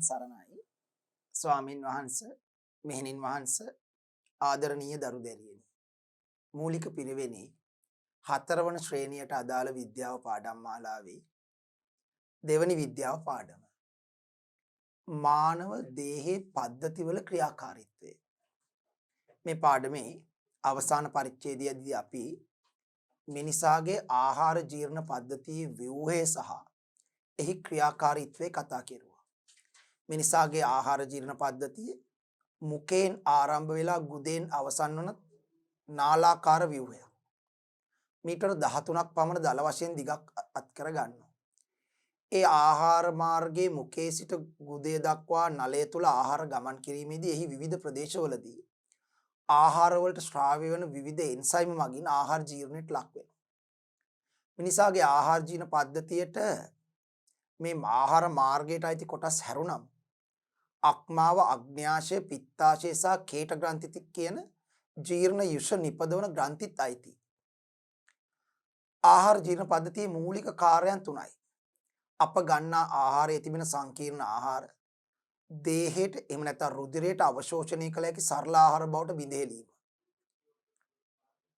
සරණයි ස්වාමින් වහන්සේ මෙහෙණින් වහන්සේ ආදරණීය දරු දැරියනි මූලික පිරිවෙනේ හතරවන ශ්‍රේණියට අදාළ විද්‍යාව පාඩම් මාලාවේ දෙවනි විද්‍යාව පාඩම මානව දේහයේ පද්ධතිවල ක්‍රියාකාරීත්වය මේ පාඩමේ අවසාන පරිච්ඡේදයේදී අපි මිනිසාගේ ආහාර ජීර්ණ පද්ධතියේ ව්‍යුහය සහ එහි ක්‍රියාකාරීත්වය කතා කෙරුවා. මිනිසාගේ ආහාර ජීර්ණ පද්ධතිය මුඛයෙන් ආරම්භ වෙලා ගුදෙන් අවසන් වන නාලාකාර ව්‍යුහයක්. මීටර 13ක් පමණ දල වශයෙන් දිගක් අත් කර ගන්නවා. ඒ ආහාර මාර්ගයේ මුඛයේ සිට ගුදේ දක්වා නලය තුල ආහාර ගමන් කිරීමේදී එහි විවිධ ප්‍රදේශවලදී ආහාර වලට ශ්‍රාව්‍ය වන විවිධ එන්සයිම් මගින් ආහාර ජීර්ණයට ලක් වෙනවා. මිනිසාගේ ආහාර ජීර්ණ පද්ධතියට මේ ආහාර මාර්ගයට අයිති කොටස් හැරුණම් අක්මාව අග්න්‍යාශය පිත්තාශය සහ කේට ග්‍රන්ථි කියන ජීර්ණ යුෂ නිපදවන ග්‍රන්ථිත් අයිති. ආහාර ජීර්ණ පද්ධතියේ මූලික කාර්යයන් තුනයි. අප ගන්නා ආහාරයේ තිබෙන සංකීර්ණ ආහාර දේහයට එහෙම නැත්නම් රුධිරයට අවශෝෂණය කළ හැකි සරල ආහාර බවට බිඳහෙලීම.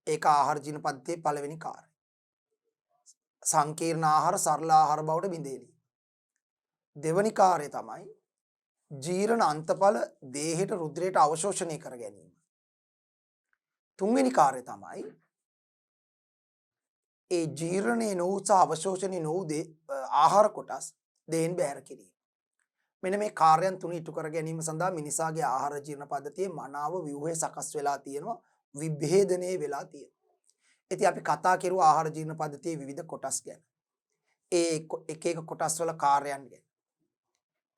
ඒක ආහාර ජීර්ණ පද්ධතියේ පළවෙනි කාර්යය. සංකීර්ණ ආහාර සරල ආහාර බවට බිඳහෙලීම. දෙවැනි කාර්යය තමයි ජීර්ණ අන්තඵල දේහයට රුධිරයට අවශෝෂණය කර ගැනීම. තුන්වෙනි කාර්යය තමයි ඒ ජීර්ණේ නොවුස අවශෝෂණය නොවු ආහාර කොටස් දේෙන් බැහැර කිරීම. මෙන්න මේ කාර්යයන් තුන ඉටු කර ගැනීම සඳහා මිනිසාගේ ආහාර ජීර්ණ පද්ධතියේ මනාව ව්‍යුහය සකස් වෙලා තියෙනවා, විභේදනය වෙලා තියෙනවා. ඉතින් අපි කතා කරුවා ආහාර ජීර්ණ පද්ධතියේ විවිධ කොටස් ගැන. ඒ එක එක කොටස් වල කාර්යයන් ගැන.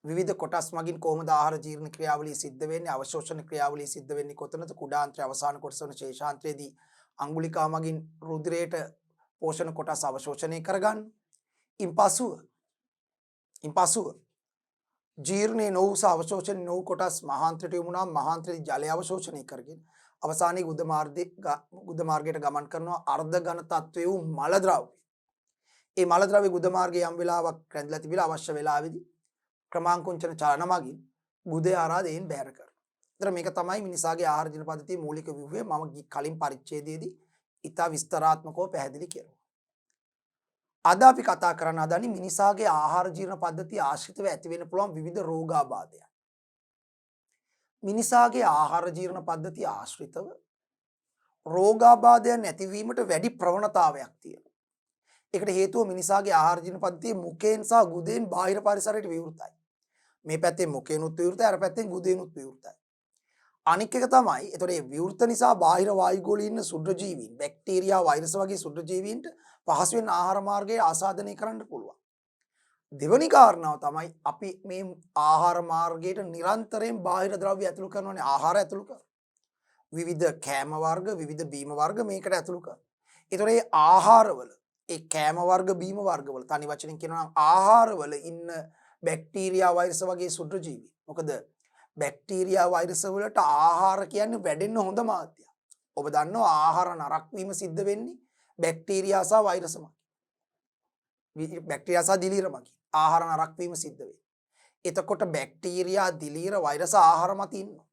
විවිධ කොටස් මගින් කොහොමද ආහාර ජීර්ණ ක්‍රියාවලිය සිද්ධ වෙන්නේ, අවශෝෂණ ක්‍රියාවලිය සිද්ධ වෙන්නේ කොතනද, කුඩාන්ත්‍රය අවසාන කොටස වන ශේෂාන්ත්‍රයේදී අංගුලිකා මගින් රුධිරයට පෝෂණ කොටස් අවශෝෂණය කරගන්න. ඉන්පසුව ජීර්ණේ නොවුස අවශෝෂණය නොවු කොටස් මහාන්ත්‍රයට යොමු වුණාම මහාන්ත්‍රයේ ජලය අවශෝෂණය කරගෙන අවසානයේ ගුද මාර්ගයට ගමන් කරනවා අර්ධ ඝන තත්වයේ වූ මල ද්‍රව්‍ය. ඒ මල ද්‍රව්‍ය ගුද මාර්ගයේ යම් වෙලාවක් රැඳිලා තිබිලා අවශ්‍ය වෙලාවේදී ක්‍රමාංකුංචන චලන මගින් ගුදේ ආරාදයෙන් බැහැර කරනවා. ඒතර මේක තමයි මිනිසාගේ ආහාර ජීර්ණ පද්ධතියේ මූලික ව්‍යුහය. මම කලින් පරිච්ඡේදයේදී ඉතා විස්තරාත්මකව පැහැදිලි කෙරුවා. අද අපි කතා කරන්න හදන්නේ මිනිසාගේ ආහාර ජීර්ණ පද්ධතිය ආශ්‍රිතව ඇති වෙන්න පුළුවන් විවිධ රෝගාබාධයන්. මිනිසාගේ ආහාර ජීර්ණ පද්ධතිය ආශ්‍රිතව රෝගාබාධයන් නැතිවීමට වැඩි ප්‍රවණතාවයක් තියෙනවා. ඒකට හේතුව මිනිසාගේ ආහාර ජීර්ණ පද්ධතියේ මුඛයෙන් සහ ගුදෙන් බාහිර පරිසරයට විවෘතයි. මේ පැත්තේ මුඛයෙන්ුත් විවෘතයි, අර පැත්තෙන් ගුදෙන්ුත් විවෘතයි. අනික් එක තමයි ඒතකොට මේ විවෘත නිසා බාහිර වායුගෝලයේ ඉන්න සුද්ධජීවීන්, බැක්ටීරියා, වෛරස් වගේ සුද්ධජීවීන්ට පහසුවෙන් ආහාර මාර්ගයේ ආසාදනය කරන්න පුළුවන්. දෙවැනි කාරණාව තමයි අපි මේ ආහාර මාර්ගයට නිරන්තරයෙන් බාහිර ද්‍රව්‍ය ඇතුළු කරනවානේ, ආහාර ඇතුළු කරනවා. විවිධ කෑම වර්ග, විවිධ බීම වර්ග මේකට ඇතුළු කරනවා. ඒතකොට මේ ආහාරවල, ඒ කෑම වර්ග, බීම වර්ගවල තනි වචනෙන් කියනවා නම් ආහාරවල ඉන්න බැක්ටීරියා, වෛරස් වගේ සුද්ධජීවී. මොකද බැක්ටීරියා, වෛරස් වලට ආහාර කියන්නේ වැඩෙන්න හොඳ මාධ්‍යයක්. ඔබ දන්නවා ආහාර නරක වීම සිද්ධ වෙන්නේ බැක්ටීරියා සහ වෛරස් මගින්. බැක්ටීරියා සහ දිලීර මගින් ආහාර නරක වීම සිද්ධ වෙන්නේ. එතකොට බැක්ටීරියා, දිලීර, වෛරස් ආහාර මත ඉන්නවා.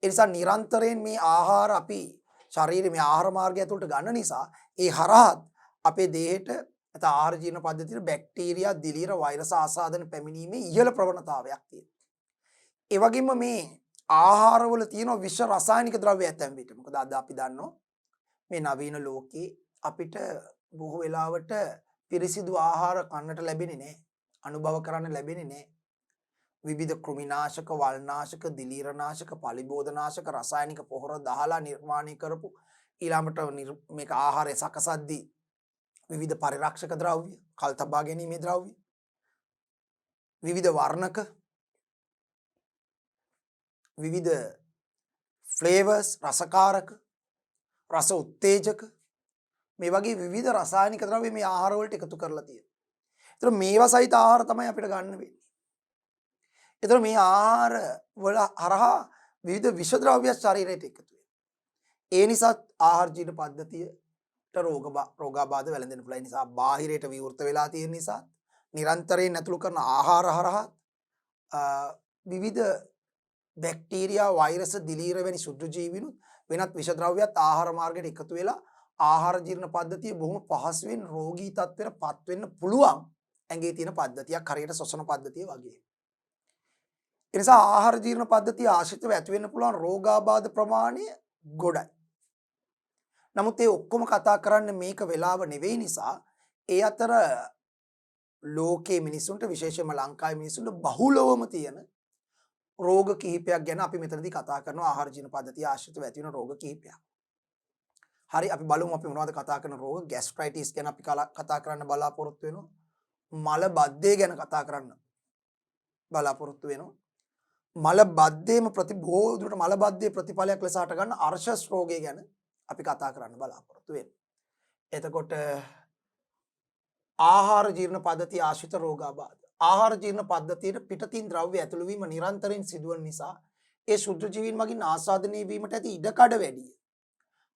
ඒ නිසා නිරන්තරයෙන් මේ ආහාර අපි ශරීරයේ මේ ආහාර මාර්ගය ඇතුළට ගන්න නිසා ඒ හරහත් අපේ දේහයට නැත්නම් ආහාර ජීර්ණ පද්ධතියේ බැක්ටීරියා, දිලීර, වෛරස් ආසාදන පැමිණීමේ ඉහළ ප්‍රවණතාවයක් තියෙනවා. ඒ වගේම මේ ආහාරවල තියෙන විෂ රසායනික ද්‍රව්‍ය ඇතැම් විට. මොකද අද අපි දන්නවා මේ නවීන ලෝකේ අපිට බොහෝ වෙලාවට පිරිසිදු ආහාර කන්නට ලැබෙන්නේ නැහැ. අනුභව කරන්න ලැබෙන්නේ නැහැ. විවිධ කෘමිනාශක, වල්නාශක, දිලීරනාශක, පලිබෝධනාශක, රසායනික පොහොර දහලා නිර්මාණය කරපු ඊළඟට මේක ආහාරය සකසද්දී විවිධ පරිරක්ෂක ද්‍රව්‍ය, කල් තබා ගැනීමේ ද්‍රව්‍ය, විවිධ වර්ණක, විවිධ ෆ්ලේවර්ස්, රසකාරක, රස උත්තේජක මේ වගේ විවිධ රසායනික ද්‍රව්‍ය මේ ආහාර වලට එකතු කරලා තියෙනවා. ඒතර මේවා සහිත ආහාර තමයි අපිට ගන්න වෙන්නේ. ඒතර මේ ආහාර වල හරහා විවිධ විෂ ද්‍රව්‍ය ශරීරයට එකතු වෙනවා. ඒ නිසා ආහාර ජීර්ණ පද්ධතියට රෝගාබාධ වැළඳෙන්න පුළුවන්. ඒ නිසා බාහිරයට විවෘත වෙලා තියෙන නිසා නිරන්තරයෙන් ඇතුළු කරන ආහාර හරහා විවිධ බැක්ටීරියා වෛරස් දිලීර වැනි සුදු ජීවිනුත් වෙනත් විෂ ද්‍රව්‍යත් ආහාර මාර්ගයට එකතු වෙලා ආහාර ජීර්ණ පද්ධතිය බොහොම පහසුවෙන් රෝගී තත්ත්වයට පත් වෙන්න පුළුවන් ඇඟේ තියෙන පද්ධතියක් හරියට ශ්වසන පද්ධතිය වගේ. ඒ නිසා ආහාර ජීර්ණ පද්ධතිය ආශ්‍රිතව ඇති වෙන්න පුළුවන් රෝගාබාධ ප්‍රමාණය ගොඩයි. නමුත් ඒ ඔක්කොම කතා කරන්නේ මේක වෙලාව නෙවෙයි නිසා ඒ අතර ලෝකයේ මිනිසුන්ට විශේෂයෙන්ම ලංකාවේ මිනිසුන්ට බහුලවම තියෙන රෝග කිහිපයක් ගැන අපි මෙතනදී කතා කරනවා ආහාර ජීර්ණ පද්ධතිය ආශ්‍රිතව ඇති වෙන රෝග කිහිපයක්. හරි අපි බලමු අපි මොනවද කතා කරන රෝග ગેස්ට්‍රයිටිස් ගැන අපි කතා කරන්න බලාපොරොත්තු වෙනවා. මල බද්ධය ගැන කතා කරන්න බලාපොරොත්තු වෙනවා. මල බද්ධයේම බොහෝ දුරට මල බද්ධයේ ප්‍රතිඵලයක් ලෙස හට ගන්න අර්ශස් රෝගය ගැන අපි කතා කරන්න බලාපොරොත්තු වෙනවා. එතකොට ආහාර ජීර්ණ පද්ධතිය ආශ්‍රිත රෝගාබාධ. ආහාර ජීර්ණ පද්ධතියට පිටතින් ද්‍රව්‍ය ඇතුළු වීම නිරන්තරයෙන් සිදුවන නිසා ඒ ශුද්ධ ජීවීන් මගින් ආස්වාදනය වීමට ඇති ඉඩකඩ වැඩි.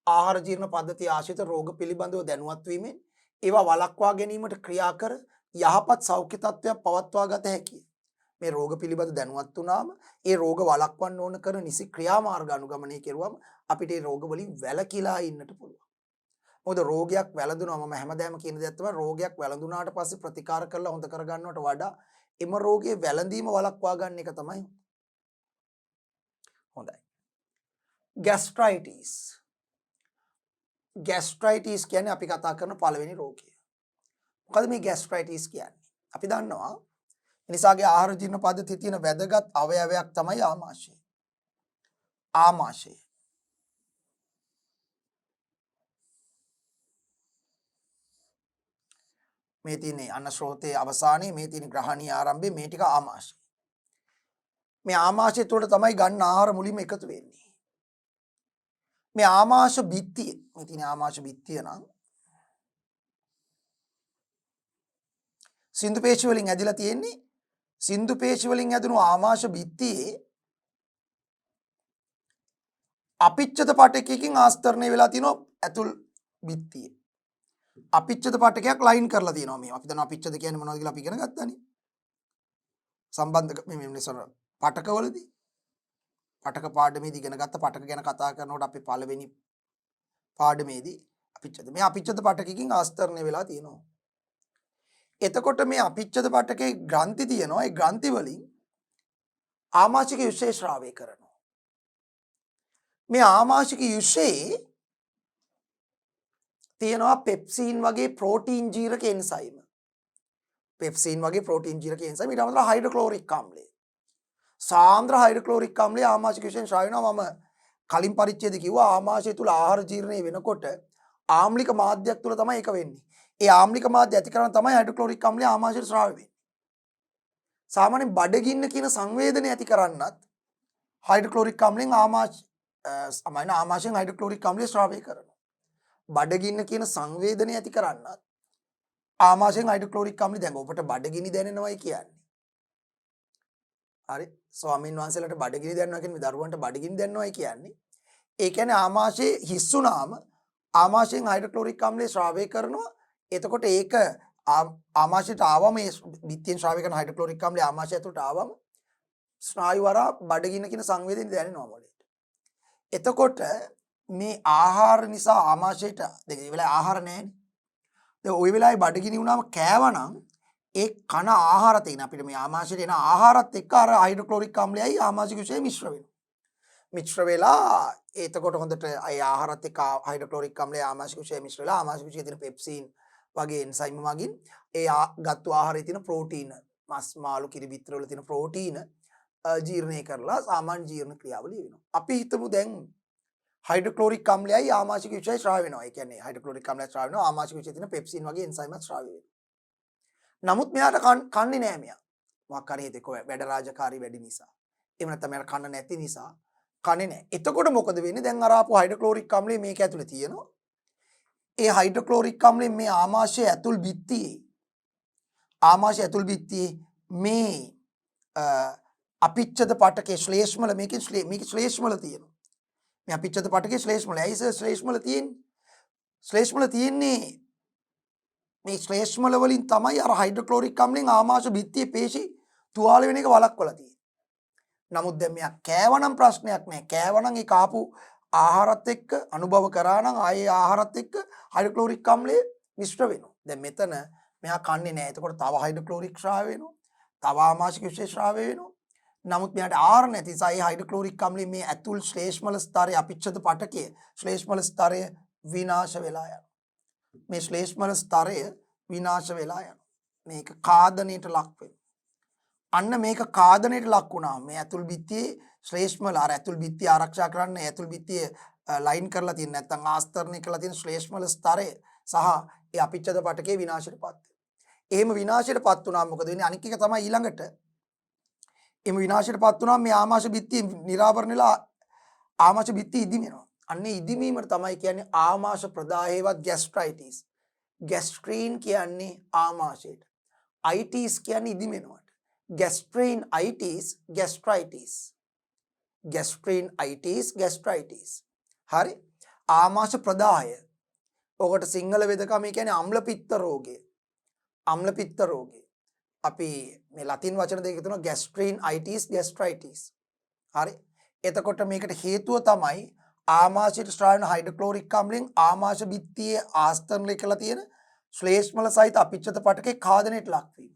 ආහාර ජීර්ණ පද්ධතිය ආශ්‍රිත රෝග පිළිබඳව දැනුවත් වීමෙන් ඒවා වළක්වා ගැනීමට ක්‍රියා කර යහපත් සෞඛ්‍ය තත්ත්වයක් පවත්වා ගත හැකියි. මේ රෝග පිළිබඳ දැනුවත් වුණාම ඒ රෝග වළක්වන්න ඕන කරන නිසි ක්‍රියාමාර්ග අනුගමනය කෙරුවම අපිට ඒ රෝග වලින් වැළකීලා ඉන්නට පුළුවන්. මොකද රෝගයක් වැළඳුනම මම හැමදාම කියන දේ තමයි රෝගයක් වැළඳුනාට පස්සේ ප්‍රතිකාර කරලා හොඳ කරගන්නවට වඩා එම රෝගයේ වැළඳීම වළක්වා ගන්න එක තමයි හොඳයි. ગેස්ට්‍රයිටිස්. ગેස්ට්‍රයිටිස් කියන්නේ අපි කතා කරන පළවෙනි රෝගය. මොකද මේ ગેස්ට්‍රයිටිස් කියන්නේ? අපි දන්නවා මිනිසාගේ ආහාර ජීර්ණ පද්ධතියේ තියෙන වැදගත් අවයවයක් තමයි ආමාශය. ආමාශය. මේ තියෙන්නේ අන්න ශ්‍රෝතයේ අවසානයේ මේ තියෙන ග්‍රහණීය ආරම්භයේ මේ ටික ආමාශය. මේ ආමාශය තුළ තමයි ගන්න ආහාර මුලින්ම එකතු වෙන්නේ. මේ ආමාශ බිත්තිය මේ තියෙන ආමාශ බිත්තිය නම් සින්දු පේශි වලින් ඇදලා තියෙන්නේ. සින්දු පේශි වලින් ඇදුණු ආමාශ බිත්තියේ අපිච්ඡද පටකයකින් ආස්තරණය වෙලා තියෙනවා ඇතුල් බිත්තිය. අපිච්ඡද පටකයක් ලයින් කරලා තියෙනවා මේ. අපි දන්නවා අපිච්ඡද කියන්නේ මොනවද කියලා අපි ඉගෙන ගත්තානේ. සම්බන්ධ මේ පටකවලදී පටක පාඩමේදී ඉගෙන ගත්ත පටක ගැන කතා කරනකොට අපි පළවෙනි පාඩමේදී අපිච්ඡද මේ අපිච්ඡද පටකකින් ආස්තරණය වෙලා තියෙනවා. එතකොට මේ අපිච්ඡද පටකේ ග්‍රන්ථි තියෙනවා. ඒ ග්‍රන්ථි වලින් ආමාශික යුෂේ ශ්‍රාවය කරනවා. මේ ආමාශික යුෂේ තියෙනවා පෙප්සින් වගේ ප්‍රෝටීන් ජීරක එන්සයිම. පෙප්සින් වගේ ප්‍රෝටීන් ජීරක එන්සයිම ඊට අමතරව හයිඩ්‍රොක්ලෝරික් ආම්ලය. සාන්ද්‍ර හයිඩ්‍රොක්ලෝරික් ආම්ලය ආමාශික යුෂයෙන් ශ්‍රාවය වෙනවා. මම කලින් පරිච්ඡේදයේ කිව්වා ආමාශය තුල ආහාර ජීර්ණය වෙනකොට ආම්ලික මාධ්‍යයක් තුල තමයි ඒක වෙන්නේ. ඒ ආම්ලික මාධ්‍ය ඇති කරන තමයි හයිඩ්‍රොක්ලෝරික් ආම්ලය ආමාශයට ශ්‍රාවය වෙන්නේ. සාමාන්‍යයෙන් බඩගින්න කියන සංවේදනය ඇති කරන්නත් හයිඩ්‍රොක්ලෝරික් ආම්ලයෙන් ආමාශයෙන් හයිඩ්‍රොක්ලෝරික් ආම්ලය ශ්‍රාවය කරනවා. බඩගින්න කියන සංවේදනය ඇති කරන්නත් ආමාශයෙන් හයිඩ්‍රොක්ලෝරික් ආම්ලය දැන් ඔබට බඩගිනි දැනෙනවයි කියන්නේ. හරි ස්වාමීන් වහන්සේලාට බඩගිනි දැනෙනවා කියන්නේ දරුවන්ට බඩගිනි දැනෙනවයි කියන්නේ. ඒ කියන්නේ ආමාශයේ හිස්සුනාම ආමාශයෙන් හයිඩ්‍රොක්ලෝරික් ආම්ලය ශ්‍රාවය කරනවා. එතකොට ඒක ආමාශයට ආවම මේ බිත්තියෙන් ශ්‍රාවය කරන හයිඩ්‍රොක්ලෝරික් ආම්ලය ආමාශය ඇතුළට ආවම ස්නායු වරා බඩගින්න කියන සංවේදනය දැනෙනවා මොළයට. එතකොට මේ ආහාර නිසා ආමාශයට දැන් ඒ වෙලාවේ ආහාර නැහැනේ. දැන් ওই වෙලාවේ බඩගිනි වුණාම කෑවනම් ඒ කන ආහාරත් එන අපිට මේ ආමාශයට එන ආහාරත් එක්ක අර හයිඩ්‍රොක්ලෝරික් ආම්ලයයි ආමාශික විෂය මිශ්‍ර වෙනවා. මිශ්‍ර වෙලා එතකොට හොඳට ඒ ආහාරත් එක්ක හයිඩ්‍රොක්ලෝරික් ආම්ලය ආමාශික විෂය මිශ්‍ර වෙලා ආමාශික විෂයේ තියෙන පෙප්සින් වගේ එන්සයිම් මගින් ඒ ගත්තු ආහාරයේ තියෙන ප්‍රෝටීන මස් මාළු කිරි බිත්තර වල තියෙන ප්‍රෝටීන ජීර්ණය කරලා සාමාන්‍ය ජීර්ණ ක්‍රියාවලිය වෙනවා. අපි හිතමු දැන් හයිඩ්‍රොක්ලෝරික් ආම්ලයයි ආමාශික විෂය ශ්‍රාවය වෙනවා. ඒ කියන්නේ හයිඩ්‍රොක්ලෝරික් ආම්ලය ශ්‍රාවය වෙනවා ආමාශික විෂයේ තියෙන පෙප්සින් වගේ එන්සයිම්ත් ශ්‍රාවය වෙනවා. නමුත් මෙයාට කන්නේ නැහැ මෙයා. මොකක් හරි හේතක වැඩ රාජකාරී වැඩි නිසා. එහෙම නැත්නම් මෙයාට කන්න නැති නිසා කන්නේ නැහැ. එතකොට මොකද වෙන්නේ? දැන් අර ආපු හයිඩ්‍රොක්ලෝරික් ආම්ලය මේක ඇතුලේ තියෙනවා. ඒ හයිඩ්‍රොක්ලෝරික් ආම්ලයෙන් මේ ආමාශය ඇතුල් බිත්තියේ මේ අපිච්ඡද පටකේ ශ්ලේෂ්මල මේක ශ්ලේෂ්මල තියෙනවා. මේ අපිච්ඡද පටකේ ශ්ලේෂ්මල. ඇයි ශ්ලේෂ්මල තියෙන්නේ? ශ්ලේෂ්මල තියෙන්නේ මේ ශ්ලේෂ්මල වලින් තමයි අර හයිඩ්‍රොක්ලෝරික් ආම්ලයෙන් ආමාශ බිත්තියේ පේශි තුවාල වෙන එක වළක්වලා තියෙන්නේ. නමුත් දැන් මෙයා කෑවනම් ප්‍රශ්නයක් නැහැ. කෑවනම් ඒ කාපු ආහාරත් එක්ක අනුභව කරා නම් ආයේ ආහාරත් එක්ක හයිඩ්‍රොක්ලෝරික් අම්ලය මිශ්‍ර වෙනවා. දැන් මෙතන මෙයා කන්නේ නැහැ. එතකොට තව හයිඩ්‍රොක්ලෝරික් ශ්‍රාවය වෙනවා. තව ආමාශික විශේෂ ශ්‍රාවය වෙනවා. නමුත් මෙයාට ආහාර නැති නිසා ඒ හයිඩ්‍රොක්ලෝරික් අම්ලයේ මේ ඇතුල් ශ්ලේෂ්මල ස්තරය අපිච්ඡද පටකයේ ශ්ලේෂ්මල ස්තරය විනාශ වෙලා යනවා. මේ ශ්ලේෂ්මල ස්තරය විනාශ වෙලා යනවා. මේක කාදනයට ලක් වෙනවා. අන්න මේක කාදනයට ලක් වුණාම මේ ඇතුල් බිත්තියේ ශ්ලේෂ්මල අර ඇතුල් බිත්තිය ආරක්ෂා කරන්න ඇතුල් බිත්තිය ලයින් කරලා තියෙන නැත්නම් ආස්තරණය කරලා තියෙන ශ්ලේෂ්මල ස්තරය සහ ඒ අපිච්ඡද පටකයේ විනාශයටපත් වෙනවා. එහෙම විනාශයටපත් වුණාම මොකද වෙන්නේ? අනික් එක තමයි ඊළඟට එහෙම විනාශයටපත් වුණාම මේ ආමාශය බිත්තිය නිරාවරණ වෙලා ආමාශය බිත්තිය ඉදිමෙනවා. අන්නේ ඉදිමීමට තමයි කියන්නේ ආමාශ ප්‍රදාහේවත් ગેස්ට්‍රයිටිස්. ગેස්ට්‍රීන් කියන්නේ ආමාශයට. අයිටිස් කියන්නේ ඉදිමෙනවට. ગેස්ට්‍රයින්යිටිස් ગેස්ට්‍රයිටිස්. ગેස්ට්‍රයින්යිටිස් ગેස්ට්‍රයිටිස්. හරි? ආමාශ ප්‍රදාහය. ඔකට සිංහල වෙදකම කියන්නේ අම්ල පිත්ත රෝගය. අම්ල පිත්ත රෝගය. අපි මේ ලතින් වචන දෙකක තුන ગેස්ට්‍රයින්යිටිස් ગેස්ට්‍රයිටිස්. හරි? එතකොට මේකට හේතුව තමයි ආමාශයට ස්ත්‍රාවන හයිඩ්‍රොක්ලෝරික් අම්ලයෙන් ආමාශ බිත්තියේ ආස්තරණය කළ තියෙන ශ්ලේෂ්මල සහිත අපිච්ඡද පටකේ කාදනයට ලක්වීම.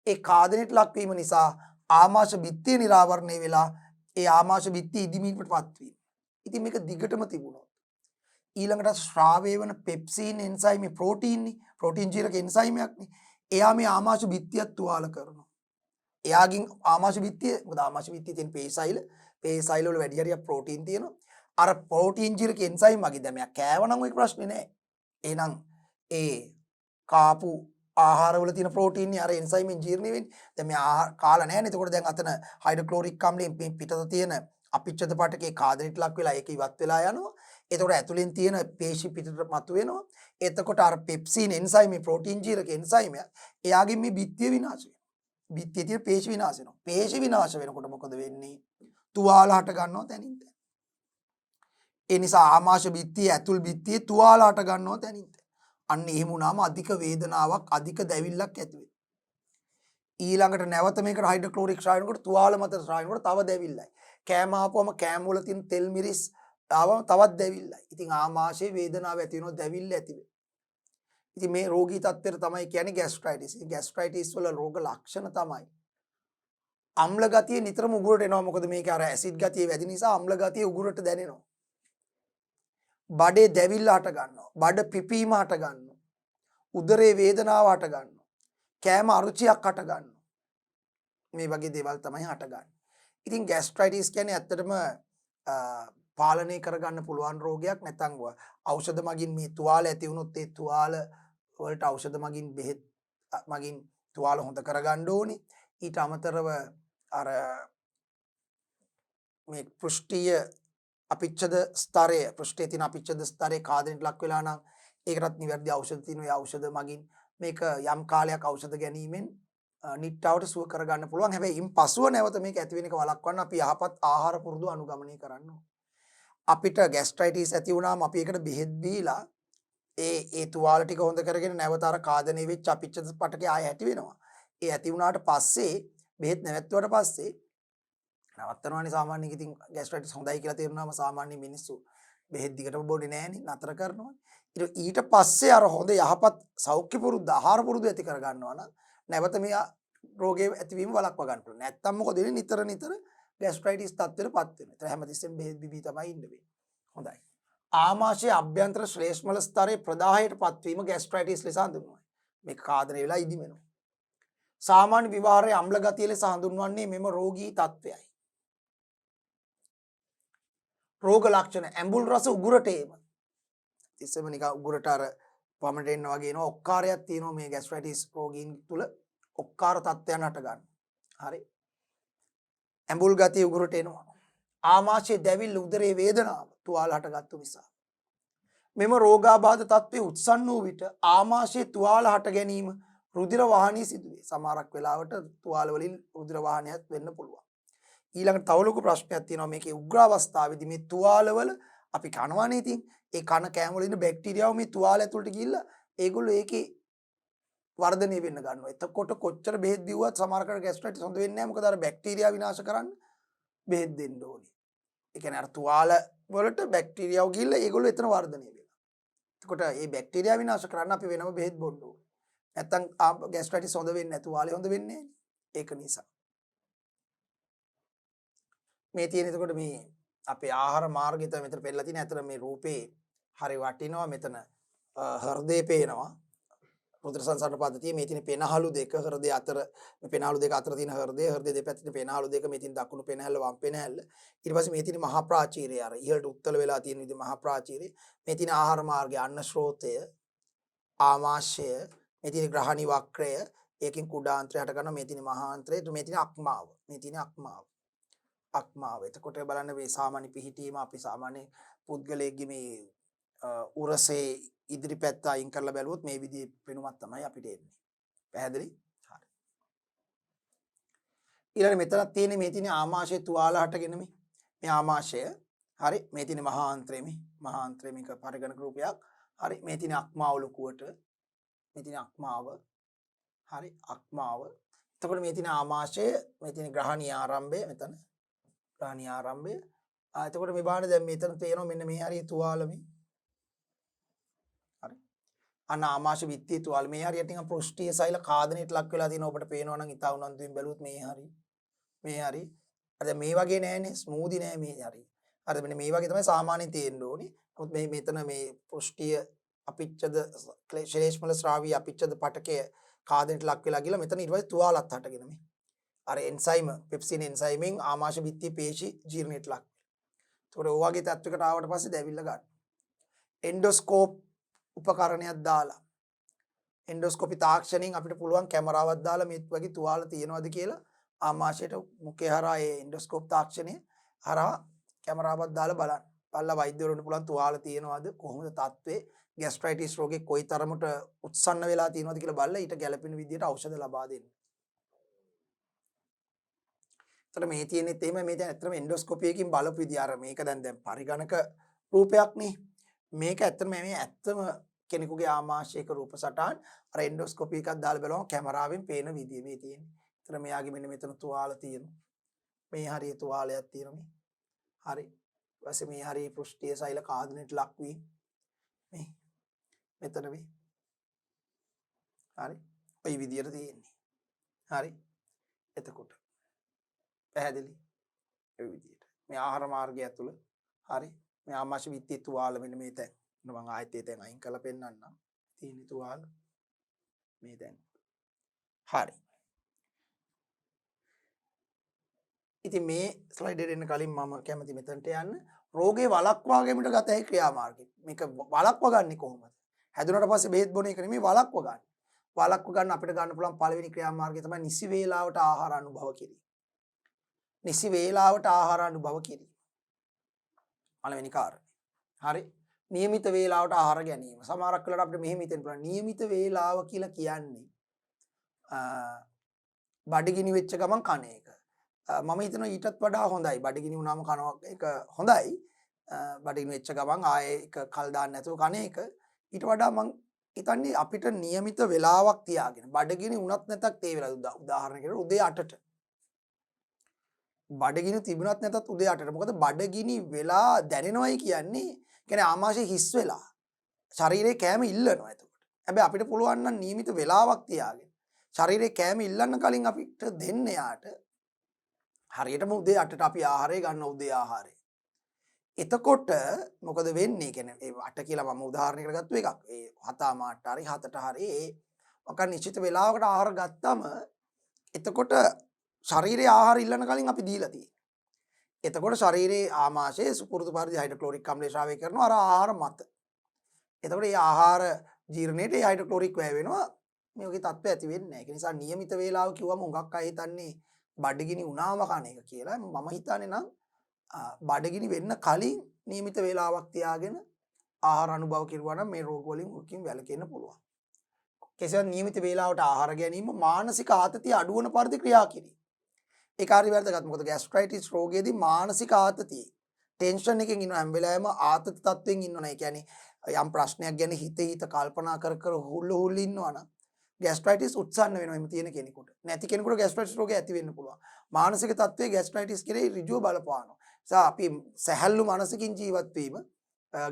ඒ කාදනයට ලක්වීම නිසා ආමාශ බිත්තිය නිරාවරණය වෙලා ඒ ආමාශ බිත්තිය ඉදිමීමටපත් වීම. ඉතින් මේක දිගටම තිබුණා. ඊළඟට ශ්‍රාවය වන පෙප්සින් එන්සයිම් ප්‍රෝටීන් ජීරක එන්සයිමයක් නේ. එයා මේ ආමාශ බිත්තියත් තුවාල කරනවා. එයාගෙන් ආමාශ බිත්තිය මොකද ආමාශ බිත්තියේ තියෙන පේසයිල වල වැඩි හරියක් ප්‍රෝටීන් තියෙනවා. අර ප්‍රෝටීන් ජීරක එන්සයිම් වගේ දැන් මෙයා කෑවනම් ඔය ප්‍රශ්නේ නැහැ. එහෙනම් ඒ කාපු ආහාරවල තියෙන ප්‍රෝටීන් නේ අර එන්සයිමෙන් ජීර්ණය වෙන්නේ. දැන් මේ ආහාර කාලා නැහැ නේ. එතකොට දැන් අතන හයිඩ්‍රොක්ලෝරික් අම්ලයෙන් පිටත තියෙන අපිච්ඡද පටකේ කාදනයට ලක් වෙලා ඒක ඉවත් වෙලා යනවා. එතකොට ඇතුලෙන් තියෙන පේශි පිටට මතුවෙනවා. එතකොට අර පෙප්සින් එන්සයිම් මේ ප්‍රෝටීන් ජීරක එන්සයිම එයාගෙන් මේ බිත්තිය විනාශ වෙනවා. බිත්තියේ තියෙන පේශි විනාශ වෙනවා. පේශි විනාශ වෙනකොට මොකද වෙන්නේ? තුවාල හට ගන්නවා තැනින් තැන. ඒ නිසා ආමාශය බිත්තියේ ඇතුල් බිත්තියේ තුවාල හට ගන්නවා තැනින් තැන. අන්න එහෙම වුණාම අධික වේදනාවක් අධික දැවිල්ලක් ඇති වෙනවා. ඊළඟට නැවත මේකට හයිඩ්‍රොක්ලෝරික් ශ්‍රාවණයකට තුවාල මත ශ්‍රාවණයකට තව දැවිල්ලයි. කෑම ආපුවම කෑම වල තියෙන තෙල් මිරිස් ආවම තවත් දැවිල්ලයි. ඉතින් ආමාශයේ වේදනාව ඇති වෙනවා දැවිල්ල ඇති වෙනවා. ඉතින් මේ රෝගී තත්ත්වයට තමයි කියන්නේ ગેස්ට්‍රයිටිස්. මේ ગેස්ට්‍රයිටිස් වල රෝග ලක්ෂණ තමයි අම්ල ගතිය නිතරම උගුරට එනවා. මොකද මේක අර ඇසිඩ් ගතිය වැඩි නිසා අම්ල ගතිය උගුරට දැනෙනවා. බඩේ දැවිල්ල හට ගන්නවා. බඩ පිපීම හට ගන්නවා. උදරයේ වේදනාව හට ගන්නවා. කෑම අරුචියක් හට ගන්නවා. මේ වගේ දේවල් තමයි හටගන්නේ. ඉතින් ગેස්ට්‍රයිටිස් කියන්නේ ඇත්තටම පාලනය කරගන්න පුළුවන් රෝගයක්. නැත්නම් ඖෂධ මගින් මේ තුවාල ඇති වුණොත් ඒ තුවාල වලට ඖෂධ මගින් බෙහෙත් මගින් තුවාල හොඳ කරගන්න ඕනේ. ඊට අමතරව අර මේ පෘෂ්ඨීය අපිච්ඡද ස්තරය පෘෂ්ඨයේ තියෙන අපිච්ඡද ස්තරේ කාදනයට ලක් වෙලා නම් ඒකටත් නිවැරදි ඖෂධ තියෙනවා. ඒ ඖෂධ මගින් මේක යම් කාලයක් ඖෂධ ගැනීමෙන් නිට්ටාවට සුව කරගන්න පුළුවන්. හැබැයි ඉන් පසුව නැවත මේක ඇති වෙන එක වළක්වන්න අපි යහපත් ආහාර පුරුදු අනුගමනය කරන්න ඕනේ. අපිට ગેස්ට්‍රයිටිස් ඇති වුණාම අපි ඒකට බෙහෙත් දීලා ඒ තුවාල ටික හොඳ කරගෙන නැවත අර කාදනය වෙච්ච අපිච්ඡද පටකේ ආය ඇති වෙනවා. ඒ ඇති වුණාට පස්සේ බෙහෙත් නැවැත්තුවට පස්සේ නවත්තනවානේ සාමාන්‍යයෙන්. ඉතින් ગેස්ට්‍රයිටිස් හොඳයි කියලා තේරුණාම සාමාන්‍ය මිනිස්සු බෙහෙත් දිගටම බොන්නේ නැහනේ, නතර කරනවා. ඊට පස්සේ අර හොඳ යහපත් සෞඛ්‍ය පුරුදු ආහාර පුරුදු ඇති කර ගන්නවා නම් නැවත මේ රෝගේ ඇතිවීම වළක්ව ගන්න පුළුවන්. නැත්තම් මොකද වෙන්නේ? නිතර ગેස්ට්‍රයිටිස් තත්ත්වෙටපත් වෙනවා. ඒතර හැමතිස්සෙම බෙහෙත් බිබී තමයි ඉන්න වෙන්නේ. හොඳයි. ආමාශයේ අභ්‍යන්තර ශ්ලේෂ්මල ස්තරයේ ප්‍රදාහයටපත් වීම ગેස්ට්‍රයිටිස් ලෙස හඳුන්වනවා. මේක කාදනය වෙලා ඉදිමෙනවා. සාමාන්‍ය විවහාරයේ අම්ල ගතිය ලෙස හඳුන්වන්නේ මෙම රෝගී තත්ත්වයයි. රෝග ලක්ෂණ ඇඹුල් රස උගුරට ඒම. තිස්සම නිකන් උගුරට අර වමට එන්න වගේ එනවා. ඔක්කාරයක් තියෙනවා මේ ગેස්ට්‍රයිටිස් රෝගීන් තුල. ඔක්කාර තත්ත්වයන් හට ගන්න. හරි. ඇඹුල් ගතිය උගුරට එනවා. ආමාශයේ දැවිල්ල උදරයේ වේදනාව තුවාල හටගත්තු නිසා. මෙම රෝගාබාධ තත්ත්වයේ උත්සන්න වූ විට ආමාශයේ තුවාල හට ගැනීම රුධිර වාහනයේ සිදුවේ. සමහරක් වෙලාවට තුවාල වලින් රුධිර වාහනයක් වෙන්න පුළුවන්. ඊළඟට තව ලොකු ප්‍රශ්නයක් තියෙනවා මේකේ උග්‍ර අවස්ථාවේදී මේ තුවාලවල අපි කනවනේ. ඉතින් ඒ කන කෑම වල ඉන්න බැක්ටීරියාව මේ තුවාල ඇතුළට ගිහිල්ලා ඒගොල්ලෝ ඒකේ වර්ධනය වෙන්න ගන්නවා. එතකොට කොච්චර බෙහෙත් දීුවත් සමහරකට ગેස්ට්‍රයිටිස් හොඳ වෙන්නේ නැහැ. මොකද අර බැක්ටීරියා විනාශ කරන්න බෙහෙත් දෙන්න ඕනේ. ඒ කියන්නේ අර තුවාල වලට බැක්ටීරියාව ගිහිල්ලා ඒගොල්ලෝ එතන වර්ධනය වෙනවා. එතකොට මේ බැක්ටීරියා විනාශ කරන්න අපි වෙනම බෙහෙත් බොන්න ඕනේ. නැත්තම් ગેස්ට්‍රයිටිස් හොඳ වෙන්නේ නැහැ. තුවාලේ හොඳ වෙන්නේ නැහැ. ඒක නිසා. මේ තියෙන එතකොට මේ අපේ ආහාර මාර්ගය තමයි මෙතන පෙන්නලා තියෙන. අතන මේ රූපේ හරි වටිනවා. මෙතන හෘදේ පේනවා. රුධිර සංසරණ පද්ධතිය මේ තියෙන පෙනහළු දෙක හෘදය අතර මේ පෙනහළු දෙක අතර තියෙන හෘදය දෙපැත්තේ පෙනහළු දෙක මේ තියෙන දකුණු පෙනහැල්ල වම් පෙනහැල්ල ඊට පස්සේ මේ තියෙන මහා ප්‍රාචීරය අර ඉහළට උත්තල වෙලා තියෙන විදිහ මහා ප්‍රාචීරය මේ තියෙන ආහාර මාර්ගය අන්න ශ්‍රෝතය ආමාශය මේ තියෙන ග්‍රහණී වක්‍රය ඒකෙන් කුඩාන්ත්‍රය හට ගන්නවා මේ තියෙන මහාන්ත්‍රය මේ තියෙන අක්මාව එතකොට බලන්න මේ සාමාන්‍ය පිහිටීම අපි සාමාන්‍ය පුද්ගලයෙක්ගේ මේ උරසේ ඉදිරි පැත්ත අයින් කරලා බැලුවොත් මේ විදිහේ පෙනුමක් තමයි අපිට එන්නේ. පැහැදිලි? හරි. ඊළඟ මෙතනක් තියෙන්නේ මේ තියෙන ආමාශය තුවාල හටගෙන මේ ආමාශය හරි මේ තියෙන මහාන්ත්‍රය මේක පරිගණක රූපයක්. හරි මේ තියෙන අක්මාව ලකුවට මේ තියෙන අක්මාව හරි අක්මාව. එතකොට මේ තියෙන ආමාශය මේ තියෙන ග්‍රහණීය ආරම්භය මෙතන ග්‍රහණීය ආරම්භය. එතකොට මේ බාහන දැන් මෙතන තියෙනවා මෙන්න මේ හරිය තුවාලමේ අන්න ආමාශ විත්තිය තුවාල මේ හරියට නිකන් පෘෂ්ඨීය සෛල කාදනයට ලක් වෙලා තියෙන ඔබට පේනවා නම් ඉතා උනන්දුවෙන් බැලුවොත් මේ හරි අද මේ වගේ නෑනේ ස්මූදි නෑ මේ හරි අර මෙන්න මේ වගේ තමයි සාමාන්‍යයෙන් තියෙන්න ඕනේ නමුත් මේ මෙතන මේ පෘෂ්ඨීය අපිච්ඡද ශ්ලේෂ්මල ස්‍රාවී අපිච්ඡද පටකය කාදනයට ලක් වෙලා ගිහලා මෙතන ඊට පස්සේ තුවාලත් හටගෙන මේ අර එන්සයිම පෙප්සින් එන්සයිමෙන් ආමාශ විත්තිය පේශි ජීර්ණයට ලක් වෙනවා ඒතකොට ඔය වගේ තත්වයකට ආවට පස්සේ දැවිල්ල ගන්න එන්ඩොස්කෝප් උපකරණයක් දාලා එන්ඩොස්කෝපි තාක්ෂණයෙන් අපිට පුළුවන් කැමරාවක් දාලා මේ වගේ තුවාල තියෙනවද කියලා ආමාශයට මුඛය හරහා ඒ එන්ඩොස්කෝප් තාක්ෂණය හරහා කැමරාවක් දාලා බලන්න. බලලා වෛද්‍යවරුන්ට පුළුවන් තුවාල තියෙනවද කොහොමද තත්ත්වේ ગેස්ට්‍රයිටිස් රෝගේ කොයි තරමට උත්සන්න වෙලා තියෙනවද කියලා බලලා ඊට ගැළපෙන විදිහට ඖෂධ ලබා දෙන්න. එතකොට මේ තියෙනෙත් එහෙම මේ දැන් ඇත්තටම එන්ඩොස්කෝපි එකකින් බලපු විදිහ අර මේක දැන් පරිගණක රූපයක් නේ. මේක ඇත්තටම මේ ඇත්තම කෙනෙකුගේ ආමාශයක රූප සටහන් අර එන්ඩොස්කෝපි එකක් දාලා බලවම කැමරාවෙන් පේන විදිය මේ තියෙන්නේ. ඒතර මෙයාගේ මෙන්න මෙතන තුවාල තියෙනවා. මේ හරිය තුවාලයක් තියෙනවා මේ. හරි. ඊපස්සේ මේ හරිය පෘෂ්ඨීය සෛල කාදනයට ලක් වී මේ මෙතන මේ. හරි. ওই විදියට තියෙන්නේ. හරි. එතකොට පැහැදිලි. ওই විදියට. මේ ආහාර මාර්ගය ඇතුළ හරි. මේ ආමාශය විත්තිය තුවාල මෙන්න මේ තැන් මම ආයතේ තැන් අයින් කරලා පෙන්නන්නම් තියෙන තුවාල මේ තැන් හරි ඉතින් මේ ස්ලයිඩ් එකට එන්න කලින් මම කැමති මෙතනට යන්න රෝගේ වළක්වා ගැනීමට ගත හැකි ක්‍රියාමාර්ගය මේක වළක්වා ගන්නේ කොහොමද හැදුනට පස්සේ බෙහෙත් බොන එක නෙමෙයි වළක්වා ගන්න අපිට ගන්න පුළුවන් පළවෙනි ක්‍රියාමාර්ගය තමයි නිසි වේලාවට ආහාර අනුභව කිරීම නිසි වේලාවට ආහාර අනුභව කිරීම පළවෙනි කාරණේ. හරි. નિયમિત වේලාවට ආහාර ගැනීම. සමහරක් වෙලාවට අපිට මෙහෙම හිතෙන්න පුළුවන්. નિયમિત වේලාව කියලා කියන්නේ බඩගිනි වෙච්ච ගමන් කන එක. මම හිතනවා ඊටත් වඩා හොඳයි. බඩගිනි වුණාම කන එක හොඳයි. බඩගිනි වෙච්ච ගමන් ආයේ එක කල් දාන්න නැතුව කන එක ඊට වඩා මම හිතන්නේ අපිට નિયમિત වේලාවක් තියාගෙන බඩගිනි වුණත් නැතත් ඒ වෙලාව උදාහරණයකට උදේ 8ට බඩගිනි තිබුණත් නැතත් උදේ 8ට. මොකද බඩගිනි වෙලා දැනෙනවයි කියන්නේ ආමාශය හිස් වෙලා ශරීරයේ කෑම ඉල්ලනවා එතකොට. හැබැයි අපිට පුළුවන් නම් નિયમિત වෙලාවක් තියාගෙන ශරීරයේ කෑම ඉල්ලන්න කලින් අපිට දෙන්න යාට හරියටම උදේ 8ට අපි ආහාරය ගන්න උදේ ආහාරය. එතකොට මොකද වෙන්නේ කියන්නේ ඒ 8 කියලා මම උදාහරණයකට ගත්ත එකක්. ඒ 7:00 හරි 7ට හරි ඒ මොකක් නිශ්චිත වෙලාවකට ආහාර ගත්තම එතකොට ශරීරයේ ආහාර ඉල්ලන කලින් අපි දීලා තියෙන්නේ. එතකොට ශරීරයේ ආමාශයේ සුපුරුදු පරිදි හයිඩ්‍රොක්ලෝරික් අම්ලය ශ්‍රාවය කරනවා අර ආහාර මත. එතකොට මේ ආහාර ජීර්ණයට ඒ හයිඩ්‍රොක්ලෝරික් වැය වෙනවා. මේ වගේ තත්ත්වය ඇති වෙන්නේ නැහැ. ඒ නිසා નિયમિત වේලාව කිව්වම හුඟක් අය හිතන්නේ බඩගිනි වුණාම කන එක කියලා. මම හිතන්නේ නම් බඩගිනි වෙන්න කලින් નિયમિત වේලාවක් තියාගෙන ආහාර අනුභව කරුවා නම් මේ රෝග වලින් මුකින් වැළකෙන්න පුළුවන්. කෙසේවත් નિયમિત වේලාවට ආහාර ගැනීම මානසික ආතතිය අඩු වන පරිදි ක්‍රියා කිරීම. ඒ කාර්ය වැදගත්. මොකද ગેස්ට්‍රයිටිස් රෝගයේදී මානසික ආතතිය ටෙන්ෂන් එකකින් ඉන්න හැම වෙලාවෙම ආතති තත්වෙන් ඉන්නවනේ. ඒ කියන්නේ යම් ප්‍රශ්නයක් ගැන හිත කල්පනා කර කර හුල්ල ඉන්නවනම් ગેස්ට්‍රයිටිස් උත්සන්න වෙනවා එහෙම තියෙන කෙනෙකුට. නැති කෙනෙකුට ગેස්ට්‍රයිටිස් රෝගය ඇති වෙන්න පුළුවන්. මානසික තත්ත්වයේ ગેස්ට්‍රයිටිස් කෙරෙහි ඍජුව බලපානවා. නිසා අපි සැහැල්ලු මනසකින් ජීවත් වීම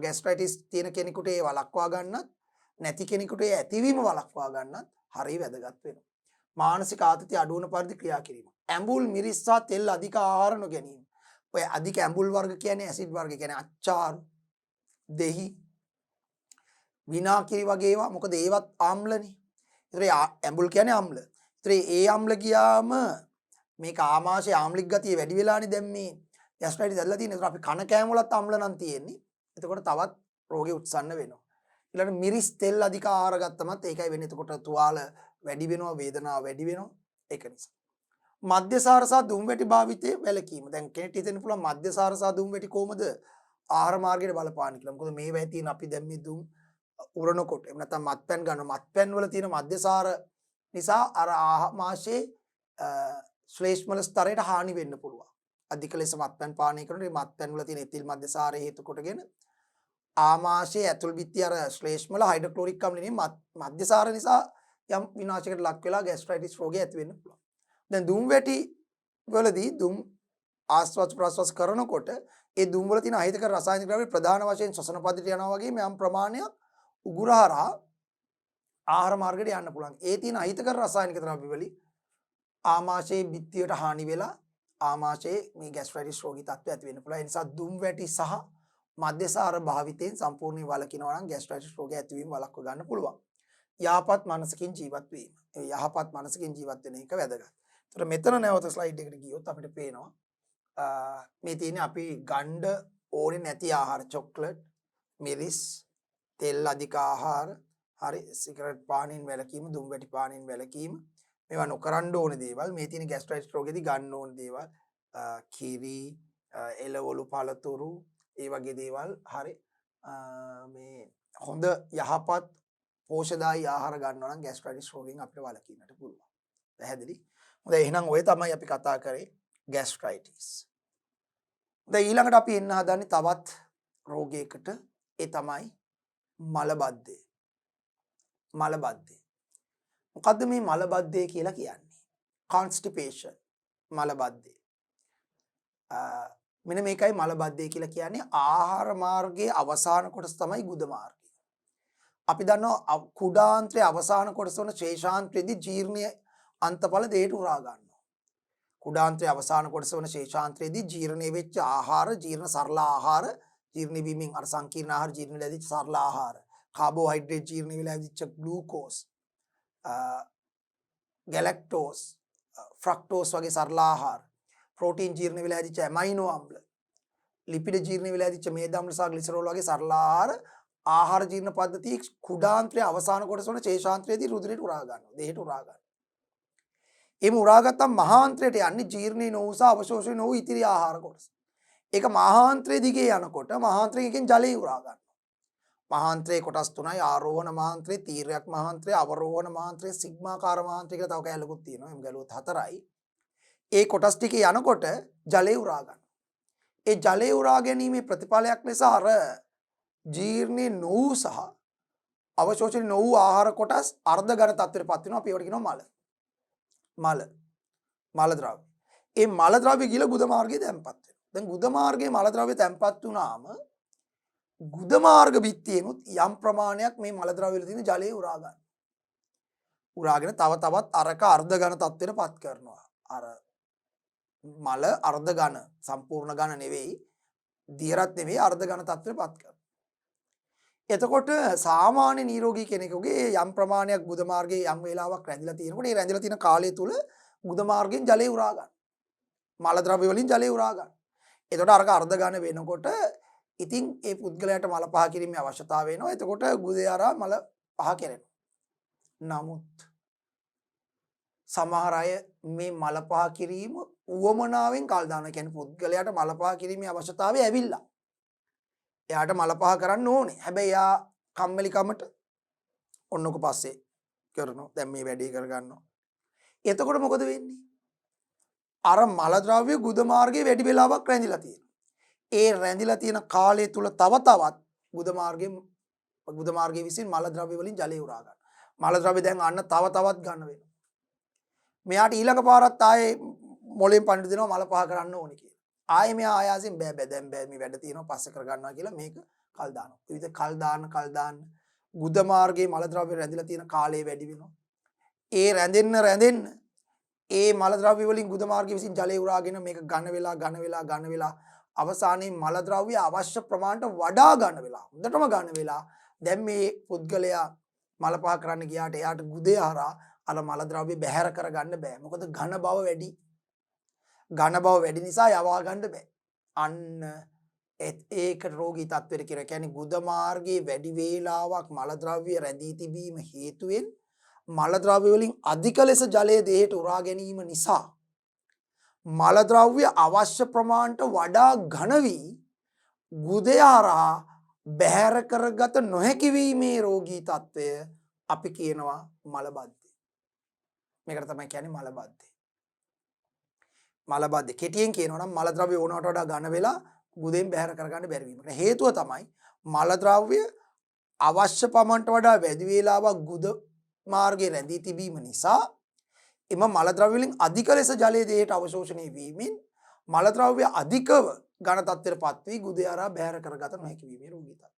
ગેස්ට්‍රයිටිස් තියෙන කෙනෙකුට ඒ වළක්වා ගන්නත් නැති කෙනෙකුට ඒ ඇතිවීම වළක්වා ගන්නත් හරිය වැදගත් වෙනවා. මානසික ආතතිය අඩු වන පරිදි ක්‍රියා කිරීම. ඇඹුල් මිරිස් සහ තෙල් අධික ආහාර නොගැනීම. ඔය අධික ඇඹුල් වර්ග කියන්නේ ඇසිඩ් වර්ග කියන්නේ අච්චාරු, දෙහි, විනාකිරි වගේ ඒවා. මොකද ඒවත් ආම්ලනේ. ඒතර ඇඹුල් කියන්නේ ආම්ල. ඒතර ඒ ආම්ල ගියාම මේක ආමාශයේ ආම්ලික ගතිය වැඩි වෙලානේ දැන් මේ ગેස්ට්‍රයිටිස් ඇදලා තියෙන. ඒතර අපි කන කෑම වලත් ආම්ල නම් තියෙන්නේ. එතකොට තවත් රෝගේ උත්සන්න වෙනවා. ඊළඟ මිරිස් තෙල් අධික ආහාර ගත්තමත් ඒකයි වෙන්නේ. එතකොට තුවාල වැඩි වෙනවා, වේදනාව වැඩි වෙනවා. ඒක නිසා මධ්‍යසාර සහ දුම්වැටි භාවිතයේ වැළකීම. දැන් කෙනෙක්ට හිතෙන්න පුළුවන් මධ්‍යසාර සහ දුම්වැටි කොහොමද ආහාර මාර්ගයට බලපාන්නේ කියලා. මොකද මේවා තියෙන අපි දැන් මේ දුම් උරනකොට එහෙම නැත්නම් මත්පැන් ගන්න මත්පැන් වල තියෙන මධ්‍යසාර නිසා අර ආමාශයේ ශ්ලේෂ්මල ස්තරයට හානි වෙන්න පුළුවන්. අධික ලෙස මත්පැන් පානය කරනකොට මේ මත්පැන් වල තියෙන එතිල් මධ්‍යසාරය හේතු කොටගෙන ආමාශයේ ඇතුල් බිත්ති අර ශ්ලේෂ්මල හයිඩ්‍රොක්ලෝරික් අම්ලනේ මධ්‍යසාර නිසා යම් විනාශයකට ලක් වෙලා ગેස්ට්‍රයිටිස් රෝගය ඇති වෙන්න පුළුවන්. දැන් දුම් වැටි වලදී දුම් ආස්වාස් ප්‍රාස්වාස් කරනකොට ඒ දුම් වල තියෙන අහිතකර රසායනික ද්‍රව්‍ය ප්‍රධාන වශයෙන් ශ්වසන පද්ධතියට යනවා වගේම යම් ප්‍රමාණයක් උගුරහරහා ආහාර මාර්ගයට යන්න පුළුවන්. ඒ තියෙන අහිතකර රසායනික ද්‍රව්‍ය වලින් ආමාශයේ බිත්තියට හානි වෙලා ආමාශයේ මේ ગેස්ට්‍රයිටිස් රෝගී තත්ත්වය ඇති වෙන්න පුළුවන්. ඒ නිසා දුම් වැටි සහ මධ්‍යසාර භාවිතයෙන් සම්පූර්ණයෙන් වළකිනවා නම් ગેස්ට්‍රයිටිස් රෝගය ඇතිවීම වළක්ව ගන්න පුළුවන්. යහපත් මනසකින් ජීවත් වීම. ඒ යහපත් මනසකින් ජීවත් වෙන එක වැදගත්. ඒතර මෙතන නැවත ස්ලයිඩ් එකට ගියොත් අපිට පේනවා මේ තියෙන්නේ අපි ගණ්ඩ ඕනේ නැති ආහාර, චොක්ලට්, මිරිස්, තෙල් අධික ආහාර, හරි, සිගරට් පානයෙන් වැළකීම, දුම් වැටි පානයෙන් වැළකීම. මේවා නොකරන්න ඕන දේවල්. මේ තියෙන ગેස්ට්‍රයිටිස් රෝගෙදී ගන්න ඕන දේවල් කිරි, එළවලු පළතුරු, ඒ වගේ දේවල්. හරි. මේ හොඳ යහපත් පෝෂදායී ආහාර ගන්නවා නම් ગેස්ට්‍රයිටිස් රෝගයෙන් අපිට වළකින්නට පුළුවන්. පැහැදිලි? හොඳයි, එහෙනම් ඔය තමයි අපි කතා කරේ ગેස්ට්‍රයිටිස්. දැන් ඊළඟට අපි එන්න හදන්නේ තවත් රෝගයකට. ඒ තමයි මලබද්ධය. මලබද්ධය. මොකද්ද මේ මලබද්ධය කියලා කියන්නේ? constipation. මලබද්ධය. මෙන්න මේකයි මලබද්ධය කියලා කියන්නේ. ආහාර මාර්ගයේ අවසාන කොටස තමයි ගුද මාර්ගය. අපි දන්නවා කුඩාන්ත්‍රයේ අවසාන කොටස වන ශේෂාන්ත්‍රයේදී ජීර්ණය අන්තඵල දෙයට උරා ගන්නවා. කුඩාන්ත්‍රයේ අවසාන කොටස වන ශේෂාන්ත්‍රයේදී ජීර්ණය වෙච්ච ආහාර, ජීර්ණ සරල ආහාර, ජීර්ණ වීමෙන් අර සංකීර්ණ ආහාර ජීර්ණ වෙලා ඇදිච්ච සරල ආහාර, කාබෝහයිඩ්‍රේට් ජීර්ණ වෙලා ඇදිච්ච ග්ලූකෝස්, ගැලැක්ටෝස්, ෆ්‍රක්ටෝස් වගේ සරල ආහාර, ප්‍රෝටීන් ජීර්ණ වෙලා ඇදිච්ච ඇමයිනෝ අම්ල, ලිපිඩ ජීර්ණ වෙලා ඇදිච්ච මේද අම්ල සහ ග්ලිසරෝල් වගේ සරල ආහාර ජීර්ණ පද්ධතිය කුඩාන්ත්‍රයේ අවසාන කොටස වන ශේෂාන්ත්‍රයේදී රුධිරයට උරා ගන්නවා, දෙහෙට උරා ගන්නවා. එimhe උරාගත්තම මහාන්ත්‍රයට යන්නේ ජීර්ණේ නොවු සහ අවශෝෂණය නොවු ඉතිරි ආහාර කොටස. ඒක මහාන්ත්‍රයේ දිගේ යනකොට මහාන්ත්‍රයෙන් ජලය උරා ගන්නවා. මහාන්ත්‍රයේ කොටස් තුනයි: ආරෝහණ මහාන්ත්‍රය, තීර්යක් මහාන්ත්‍රය, අවරෝහණ මහාන්ත්‍රය, සිග්මාකාර මහාන්ත්‍රය කියලා තව කැලකුත් තියෙනවා. එම් ගැලුවොත් හතරයි. ඒ කොටස් ටිකේ යනකොට ජලය උරා ගන්නවා. ඒ ජලය උරා ගැනීමේ ප්‍රතිඵලයක් ලෙස අර ජීර්ණේ නොවු සහ අවශෝෂණය නොවු ආහාර කොටස් අර්ධ ඝන තත්ත්වයට පත් වෙනවා. අපි ඒවට කියනවා මල ද්‍රව්‍ය. ඒ මල ද්‍රව්‍ය කියලා ගුද මාර්ගයේ තැන්පත් වෙනවා. දැන් ගුද මාර්ගයේ මල ද්‍රව්‍ය තැන්පත් වුණාම ගුද මාර්ග බිත්තියෙනුත් යම් ප්‍රමාණයක් මේ මල ද්‍රව්‍ය වල තියෙන ජලය උරා ගන්නවා. උරාගෙන තව තවත් අරක අර්ධ ඝන තත්ත්වයට පත් කරනවා. අර මල අර්ධ ඝන, සම්පූර්ණ ඝන නෙවෙයි, දියරත් නෙවෙයි, අර්ධ ඝන තත්ත්වයට පත් කරනවා. එතකොට සාමාන්‍ය නිරෝගී කෙනෙකුගේ යම් ප්‍රමාණයක් ගුද මාර්ගයේ යම් වේලාවක් රැඳිලා තියෙනකොට ඒ රැඳිලා තියෙන කාලය තුල ගුද මාර්ගයෙන් ජලය උරා ගන්න. මල ද්‍රව්‍ය වලින් ජලය උරා ගන්න. එතකොට අරක අර්ධ ඝන වෙනකොට ඉතින් ඒ පුද්ගලයාට මල පහ කිරීමේ අවශ්‍යතාවය වෙනවා. එතකොට ගුදේ අරා මල පහ කෙරෙනවා. නමුත් සමහර අය මේ මල පහ කිරීම උවමනාවෙන් කල් දානවා. කියන්නේ පුද්ගලයාට මල පහ කිරීමේ අවශ්‍යතාවය ඇවිල්ලා. එයාට මල පහ කරන්න ඕනේ. හැබැයි එයා කම්මැලිකමට ඔන්නක පස්සේ කරනවා. දැන් මේ වැඩේ කරගන්නවා. එතකොට මොකද වෙන්නේ? අර මල ද්‍රව්‍ය ගුද මාර්ගයේ වැඩි වෙලාවක් රැඳිලා තියෙනවා. ඒ රැඳිලා තියෙන කාලය තුල තව තවත් ගුද මාර්ගයේ විසින් මල ද්‍රව්‍ය වලින් ජලය උරා ගන්නවා. මල ද්‍රව්‍ය දැන් අන්න තව තවත් ගන්න වෙනවා. මෙයාට ඊළඟ පාරත් ආයේ මොලෙන් පණිඩ දෙනවා මල පහ කරන්න ඕනේ කියලා. ආයේ මෙයා ආයාසෙන් බෑ දැන් බෑ මේ වැඩ තියෙනවා පස්සේ කර ගන්නවා කියලා මේක කල් දානවා. ඒ විදිහට කල් දාන්න ගුද මාර්ගයේ මල ද්‍රව්‍ය රැඳිලා තියෙන කාලය වැඩි වෙනවා. ඒ රැඳෙන්න ඒ මල ද්‍රව්‍ය වලින් ගුද මාර්ගයේ විසින් ජලය උරාගෙන මේක ඝන වෙලා අවසානයේ මල ද්‍රව්‍ය අවශ්‍ය ප්‍රමාණයට වඩා ඝන වෙලා හොඳටම ඝන වෙලා දැන් මේ පුද්ගලයා මල පහ කරන්න ගියාට එයාට ගුදේ හරහා අර මල ද්‍රව්‍ය බැහැර කරගන්න බෑ. මොකද ඝන බව වැඩි. ඝන බව වැඩි නිසා යවා ගන්න බෑ. අන්න ඒක රෝගී තත්ත්වෙට කියලා කියන්නේ ගුද මාර්ගයේ වැඩි වේලාවක් මල ද්‍රව්‍ය රැඳී තිබීම හේතුවෙන් මල ද්‍රව්‍ය වලින් අධික ලෙස ජලය දේහයට උරා ගැනීම නිසා මල ද්‍රව්‍ය අවශ්‍ය ප්‍රමාණයට වඩා ඝන වී ගුදය හරහා බැහැර කරගත නොහැකි වීමේ රෝගී තත්ත්වය අපි කියනවා මලබද්ධය. මේකට තමයි කියන්නේ මලබද්ධය. මලබද්ධය කෙටියෙන් කියනවා නම් මල ද්‍රව්‍ය ඕනවට වඩා ඝන වෙලා ගුදෙන් බැහැර කරගන්න බැරි වීම. හේතුව තමයි මල ද්‍රව්‍ය අවශ්‍ය ප්‍රමාණයට වඩා වැඩි වේලාවක් ගුද මාර්ගයේ රැඳී තිබීම නිසා එම මල ද්‍රව්‍ය වලින් අධික ලෙස ජලය දේහයට අවශෝෂණය වීමෙන් මල ද්‍රව්‍ය අධිකව ඝන තත්ත්වයටපත් වී ගුදේ හරහා බැහැර කරගත නොහැකි වීමේ රෝගී තත්ත්වය.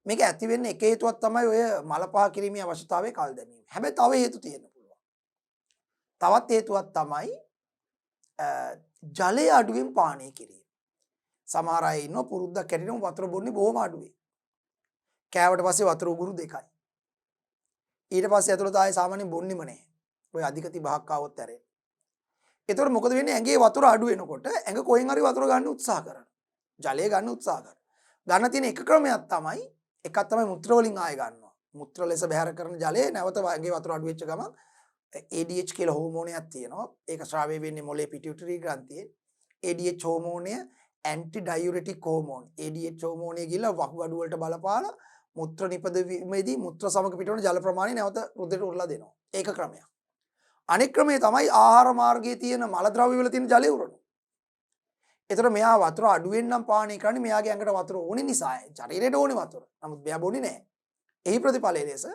මේක ඇති වෙන්නේ එක හේතුවක් තමයි ඔය මල පහ කිරීමේ අවශ්‍යතාවය කල් දැමීම. හැබැයි තව හේතු තියෙන්න පුළුවන්. තවත් හේතුවක් තමයි ජලය අඩුවෙන් පානය කිරීම. සමහර අය ඉන්නවා පුරුද්දක් කැඩෙනම වතුර බොන්නේ බොහොම අඩුවෙන්. කෑවට පස්සේ වතුර උගුරු 2යි. ඊට පස්සේ ඇතුළත ආයේ සාමාන්‍යයෙන් බොන්නෙම නැහැ. ඔය අධික 30ක් ආවොත් ඇරෙන්න. ඒතකොට මොකද වෙන්නේ? ඇඟේ වතුර අඩු වෙනකොට ඇඟ කොහෙන් හරි වතුර ගන්න උත්සාහ කරනවා. ජලය ගන්න උත්සාහ කරනවා. ගන්න තියෙන එක ක්‍රමයක් තමයි එකක් තමයි මුත්‍ර වලින් ආයෙ ගන්නවා. මුත්‍ර ලෙස බැහැර කරන ජලය නැවත ඇඟේ වතුර අඩු වෙච්ච ගමන් ADH කියලා හෝමෝනයක් තියෙනවා. ඒක ස්‍රාවය වෙන්නේ මොලේ පිටියුටරි ග්‍රන්ථියේ. ADH හෝමෝනය ඇන්ටි ඩයුරෙටික් හෝමෝන. ADH හෝමෝනය කියලා වකුගඩු වලට බලපාලා මුත්‍ර නිපදවීමේදී මුත්‍ර සමග පිටවන ජල ප්‍රමාණය නැවත රුධිරයට උරලා දෙනවා. ඒක ක්‍රමයක්. අනෙක් ක්‍රමය තමයි ආහාර මාර්ගයේ තියෙන මල ද්‍රව්‍ය වල තියෙන ජලය උරනවා. ඒතර මෙයා වතුර අඩුවෙන් නම් පානය කරන්නේ මෙයාගේ ඇඟට වතුර ඕනේ නිසා. ශරීරයට ඕනේ වතුර. නමුත් මෙයා බොන්නේ නැහැ. එහි ප්‍රතිඵලය ලෙස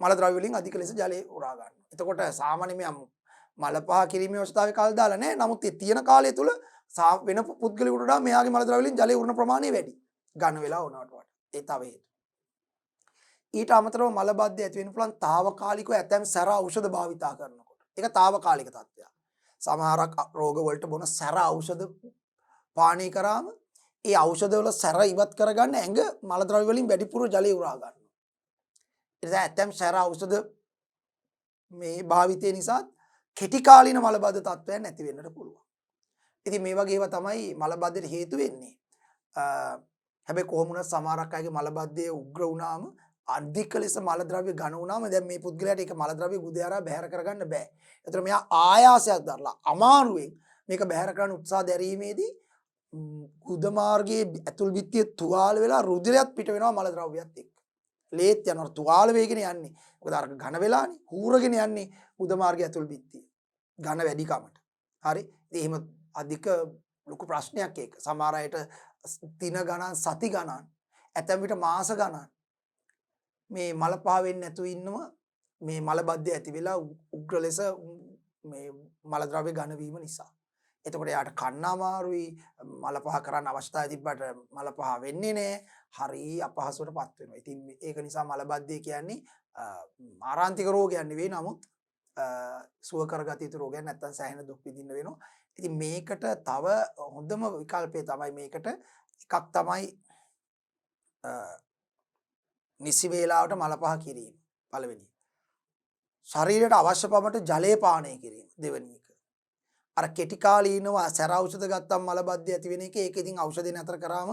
මල ද්‍රව්‍ය වලින් අධික ලෙස ජලය උරා ගන්නවා. එතකොට සාමාන්‍ය මෙයා මල පහ කිරීමේ අවස්ථාවේ කල් දාලා නැහැ. නමුත් ඒ තියෙන කාලය තුල වෙන පුද්ගලයෙකුට වඩා මෙයාගේ මල ද්‍රව්‍ය වලින් ජලය උරන ප්‍රමාණය වැඩි. ඝන වෙලා වුණාට වඩා. ඒ තව හේතු. ඊට අමතරව මලබද්ධය ඇති වෙන්න පුළුවන් తాවකාලිකව ඇතැම් සැර ඖෂධ භාවිතා කරනකොට. ඒක తాවකාලික තත්ත්වයක්. සමහරක් රෝග වලට බොන සැර ඖෂධ පානය කරාම ඒ ඖෂධ වල සැර ඉවත් කරගන්න ඇඟ මල ද්‍රව්‍ය වලින් වැඩිපුර ජලය උරා ගන්නවා. ඒ නිසා ඇතැම් සැර ඖෂධ මේ භාවිතය නිසා කෙටි කාලින මලබද්ධ තත්ත්වයන් ඇති වෙන්නට පුළුවන්. ඉතින් මේ වගේ ඒවා තමයි මලබද්ධයට හේතු වෙන්නේ. හැබැයි කොහොම වුණත් සමහරක් අයගේ මලබද්ධය උග්‍ර වුණාම අධික ලෙස මල ද්‍රව්‍ය ඝන වුණාම දැන් මේ පුද්ගලයාට ඒක මල ද්‍රව්‍ය ගුදේ හරහා බැහැර කරගන්න බෑ. ඒතර මෙයා ආයාසයක් දරලා අමාරුවෙන් මේක බැහැර කරන්න උත්සාහ දැරීමේදී ගුද මාර්ගයේ ඇතුල් බිත්තිය තුවාල වෙලා රුධිරයත් පිට වෙනවා මල ද්‍රව්‍යයත් එක්ක. ලේත් යනවා තුවාල වේගෙන යන්නේ. මොකද අර ඝන වෙලානේ හූරගෙන යන්නේ ගුද මාර්ගයේ ඇතුල් බිත්තිය. ඝන වැඩි කමට. හරි. ඉතින් එහෙම අධික ලොකු ප්‍රශ්නයක් ඒක. සමහර අයට දින ගණන් සති ගණන් ඇතැම් විට මාස ගණන් මේ මල පහ වෙන්නේ නැතුව ඉන්නවා මේ මලබද්ධය ඇති වෙලා උග්‍ර ලෙස මේ මල ද්‍රව්‍ය ඝන වීම නිසා. එතකොට යාට කන්න අමාරුයි මල පහ කරන්න අවස්ථාව තිබ්බට මල පහ වෙන්නේ නැහැ. හරි අපහසුවටපත් වෙනවා. ඉතින් ඒක නිසා මලබද්ධය කියන්නේ ආරාන්තික රෝගයක් නෙවෙයි. නමුත් සුව කරගත යුතු රෝගයක් නැත්තම් සෑහෙන දුක් විඳින්න වෙනවා. ඉතින් මේකට තව හොඳම විකල්පය තමයි මේකට එකක් තමයි නිසි වේලාවට මල පහ කිරීම පළවෙනි. ශරීරයට අවශ්‍ය පමණට ජලය පානය කිරීම දෙවෙනි එක. අර කෙටි කාලීනව සැර ඖෂධ ගත්තම මලබද්ධය ඇති වෙන එක ඒක ඉතින් ඖෂධය නතර කරාම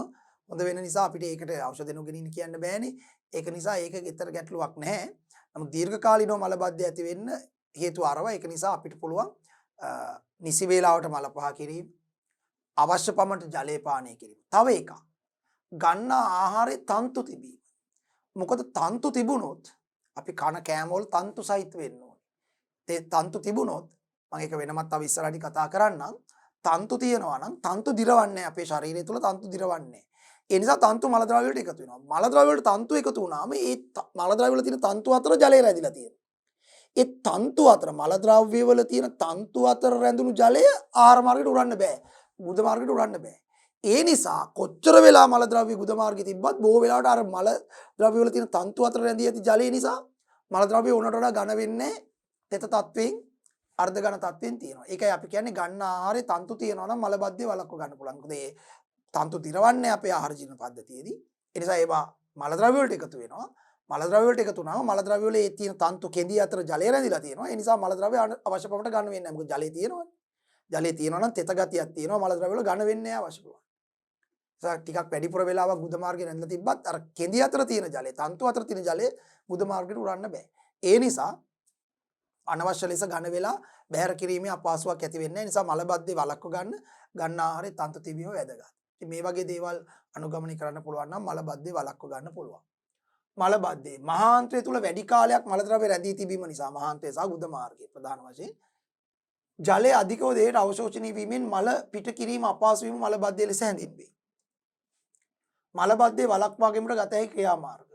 හොඳ වෙන නිසා අපිට ඒකට ඖෂධ නොගෙන කියන්න බෑනේ. ඒක නිසා ඒක ඊතර ගැටලුවක් නැහැ. නමුත් දීර්ඝ කාලීනව මලබද්ධය ඇති වෙන්න හේතු අරව ඒක නිසා අපිට පුළුවන් නිසි වේලාවට මල පහ කිරීම අවශ්‍ය පමණට ජලය පානය කිරීම. තව එකක් ගන්න ආහාරයේ තන්තු තිබීම. මොකද තන්තු තිබුණොත් අපි කන කෑම වල තන්තු සහිත වෙන්න ඕනේ. ඒ තන්තු තිබුණොත් මම ඒක වෙනමත් තව ඉස්සරහට කතා කරන්නම්. තන්තු තියෙනවා නම් තන්තු දිරවන්නේ අපේ ශරීරය තුල තන්තු දිරවන්නේ. ඒ නිසා තන්තු මල ද්‍රව්‍ය වලට එකතු වෙනවා. මල ද්‍රව්‍ය වලට තන්තු එකතු වුණාම ඒ මල ද්‍රව්‍ය වල තියෙන තන්තු අතර ජලය රැඳිලා තියෙනවා. ඒ තන්තු අතර මල ද්‍රව්‍ය වල තියෙන තන්තු අතර රැඳුණු ජලය ආහාර මාර්ගයට උරන්න බෑ. ගුද මාර්ගයට උරන්න බෑ. ඒ නිසා කොච්චර වෙලා මල ද්‍රව්‍ය ගුද මාර්ගයේ තිබ්බත් බොහෝ වෙලාවට අර මල ද්‍රව්‍ය වල තියෙන තන්තු අතර රැඳී ඇති ජලය නිසා මල ද්‍රව්‍ය උනට වඩා ඝන වෙන්නේ තෙත තත්වයෙන් අර්ධ ඝන තත්වයෙන් තියෙනවා. ඒකයි අපි කියන්නේ ගන්න ආහාරේ තන්තු තියෙනවා නම් මල බද්ධය වළක්ව ගන්න පුළුවන්. මොකද ඒ තන්තු දිරවන්නේ අපේ ආහාර ජීර්ණ පද්ධතියේදී. ඒ නිසා ඒවා මල ද්‍රව්‍ය වලට එකතු වෙනවා. මල ද්‍රව්‍ය වලට එකතු වුණාම මල ද්‍රව්‍ය වල ඒ තියෙන තන්තු කෙඳි අතර ජලය රැඳිලා තියෙනවා. ඒ නිසා මල ද්‍රව්‍ය අවශ්‍ය පමණට ගන්න වෙන්නේ නැහැ. මොකද ජලය තියෙනවනේ. ජලය තියෙනවා නම් තෙත ගතියක් තියෙනවා. මල ද්‍රව්‍ය වල ගන්න වෙන්නේ නැහැ අවශ්‍ය ප්‍රමාණයට. ටිකක් වැඩිපුර වෙලාවක් ගුද මාර්ගයේ රැඳලා තිබ්බත් අර කෙඳි අතර තියෙන ජලය, තන්තු අතර තියෙන ජලය ගුද මාර්ගයට උරන්න බෑ. ඒ නිසා අනවශ්‍ය ලෙස ඝන වෙලා බැහැර කිරීමේ අපහසුාවක් ඇති වෙන්නේ නැහැ. ඒ නිසා මල බද්ධය වළක්ව ගන්න ආහාරයේ තන්තු තිබීම වැදගත්. ඉතින් මේ වගේ දේවල් අනුගමනය කරන්න පුළුවන් නම් මල බද්ධය වළක්ව ගන්න පුළුවන්. මල බද්ධය මහාන්ත්‍රය තුල වැඩි කාලයක් මල ද්‍රව්‍ය රැඳී තිබීම නිසා මහාන්ත්‍රය සහ ගුද මාර්ගයේ ප්‍රධාන වශයෙන් ජලය අධිකව දෙයට අවශෝෂණය වීමෙන් මල පිට කිරීම අපහසු වීම මල බද්ධය ලෙස හැඳින්වේ. මල බද්ධය වළක්වා ගැනීමට ගත හැකි ක්‍රියාමාර්ග.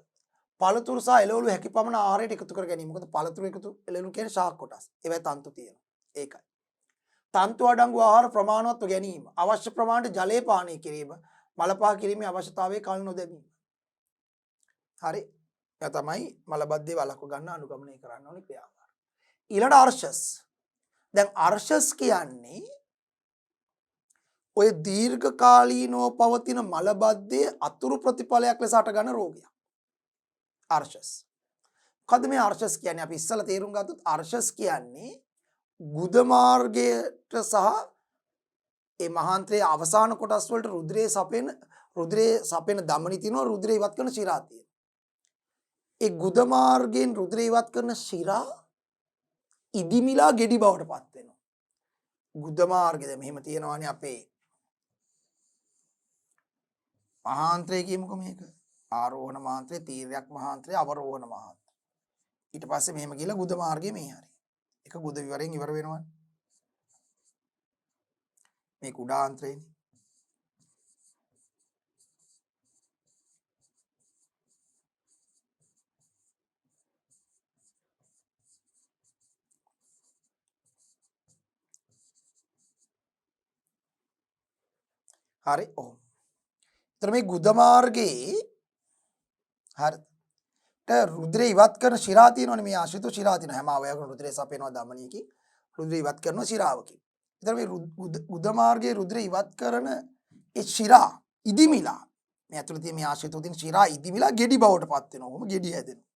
පළතුරු සහ එළවලු හැකි පමණ ආහාරයට එකතු කර ගැනීම. මොකද පළතුරු එකතු එළවලු කියන්නේ ශාක කොටස්. ඒවයි තන්තු තියෙනවා. ඒකයි. තන්තු අඩංගු ආහාර ප්‍රමාණවත්ව ගැනීම, අවශ්‍ය ප්‍රමාණයට ජලය පානය කිරීම, මල පහ කිරීමේ අවශ්‍යතාවය කල් නොදැමීම. හරි. ඒ තමයි මල බද්ධය වළක්ව ගන්න අනුගමනය කරන්න ඕනේ ක්‍රියාමාර්ග. ඊළඟ අර්ශස්. දැන් අර්ශස් කියන්නේ ඔය දීර්ඝකාලීනව පවතින මල බද්ධයේ අතුරු ප්‍රතිඵලයක් ලෙස හටගන්න රෝගයක්. අර්ශස්. මොකද මේ අර්ශස් කියන්නේ අපි ඉස්සලා තේරුම් ගත්තොත් අර්ශස් කියන්නේ ගුද මාර්ගයට සහ ඒ මහාන්ත්‍රයේ අවසාන කොටස් වලට රුධිරයේ සපෙන ධමනි තියෙනවා, රුධිරය ඉවත් කරන ශිරා තියෙනවා. ඒ ගුද මාර්ගයෙන් රුධිරය ඉවත් කරන ශිරා ඉදිමිලා ගෙඩි බවට පත් වෙනවා. ගුද මාර්ගයේ මෙහෙම තියෙනවානේ අපේ මහාන්ත්‍රය කියමුකෝ මේක. ආරෝහණ මහාන්ත්‍රය, තීර්යක් මහාන්ත්‍රය, අවරෝහණ මහාන්ත්‍රය. ඊට පස්සේ මෙහෙම ගිහලා ගුද මාර්ගයේ මේ හරිය. එක ගුද විවරයෙන් ඉවර වෙනවනේ. මේ කුඩාන්ත්‍රයනේ. හරි. ඔව්. එතන මේ ගුද මාර්ගයේ හරි. රුධිරය ඉවත් කරන ශිරා තියෙනවනේ, මේ ආශ්‍රිත ශිරා තියෙනවා. හැම අවයවකම රුධිරය සපයනවා ධමනියකින්. රුධිරය ඉවත් කරනවා ශිරාවකින්. එතන මේ ගුද මාර්ගයේ රුධිරය ඉවත් කරන ඒ ශිරා ඉදිමිලා මේ ඇතුළේ තියෙන මේ ආශ්‍රිත තියෙන ශිරා ඉදිමිලා ගෙඩි බවට පත් වෙනවා. කොහොම ගෙඩි හැදෙනවා.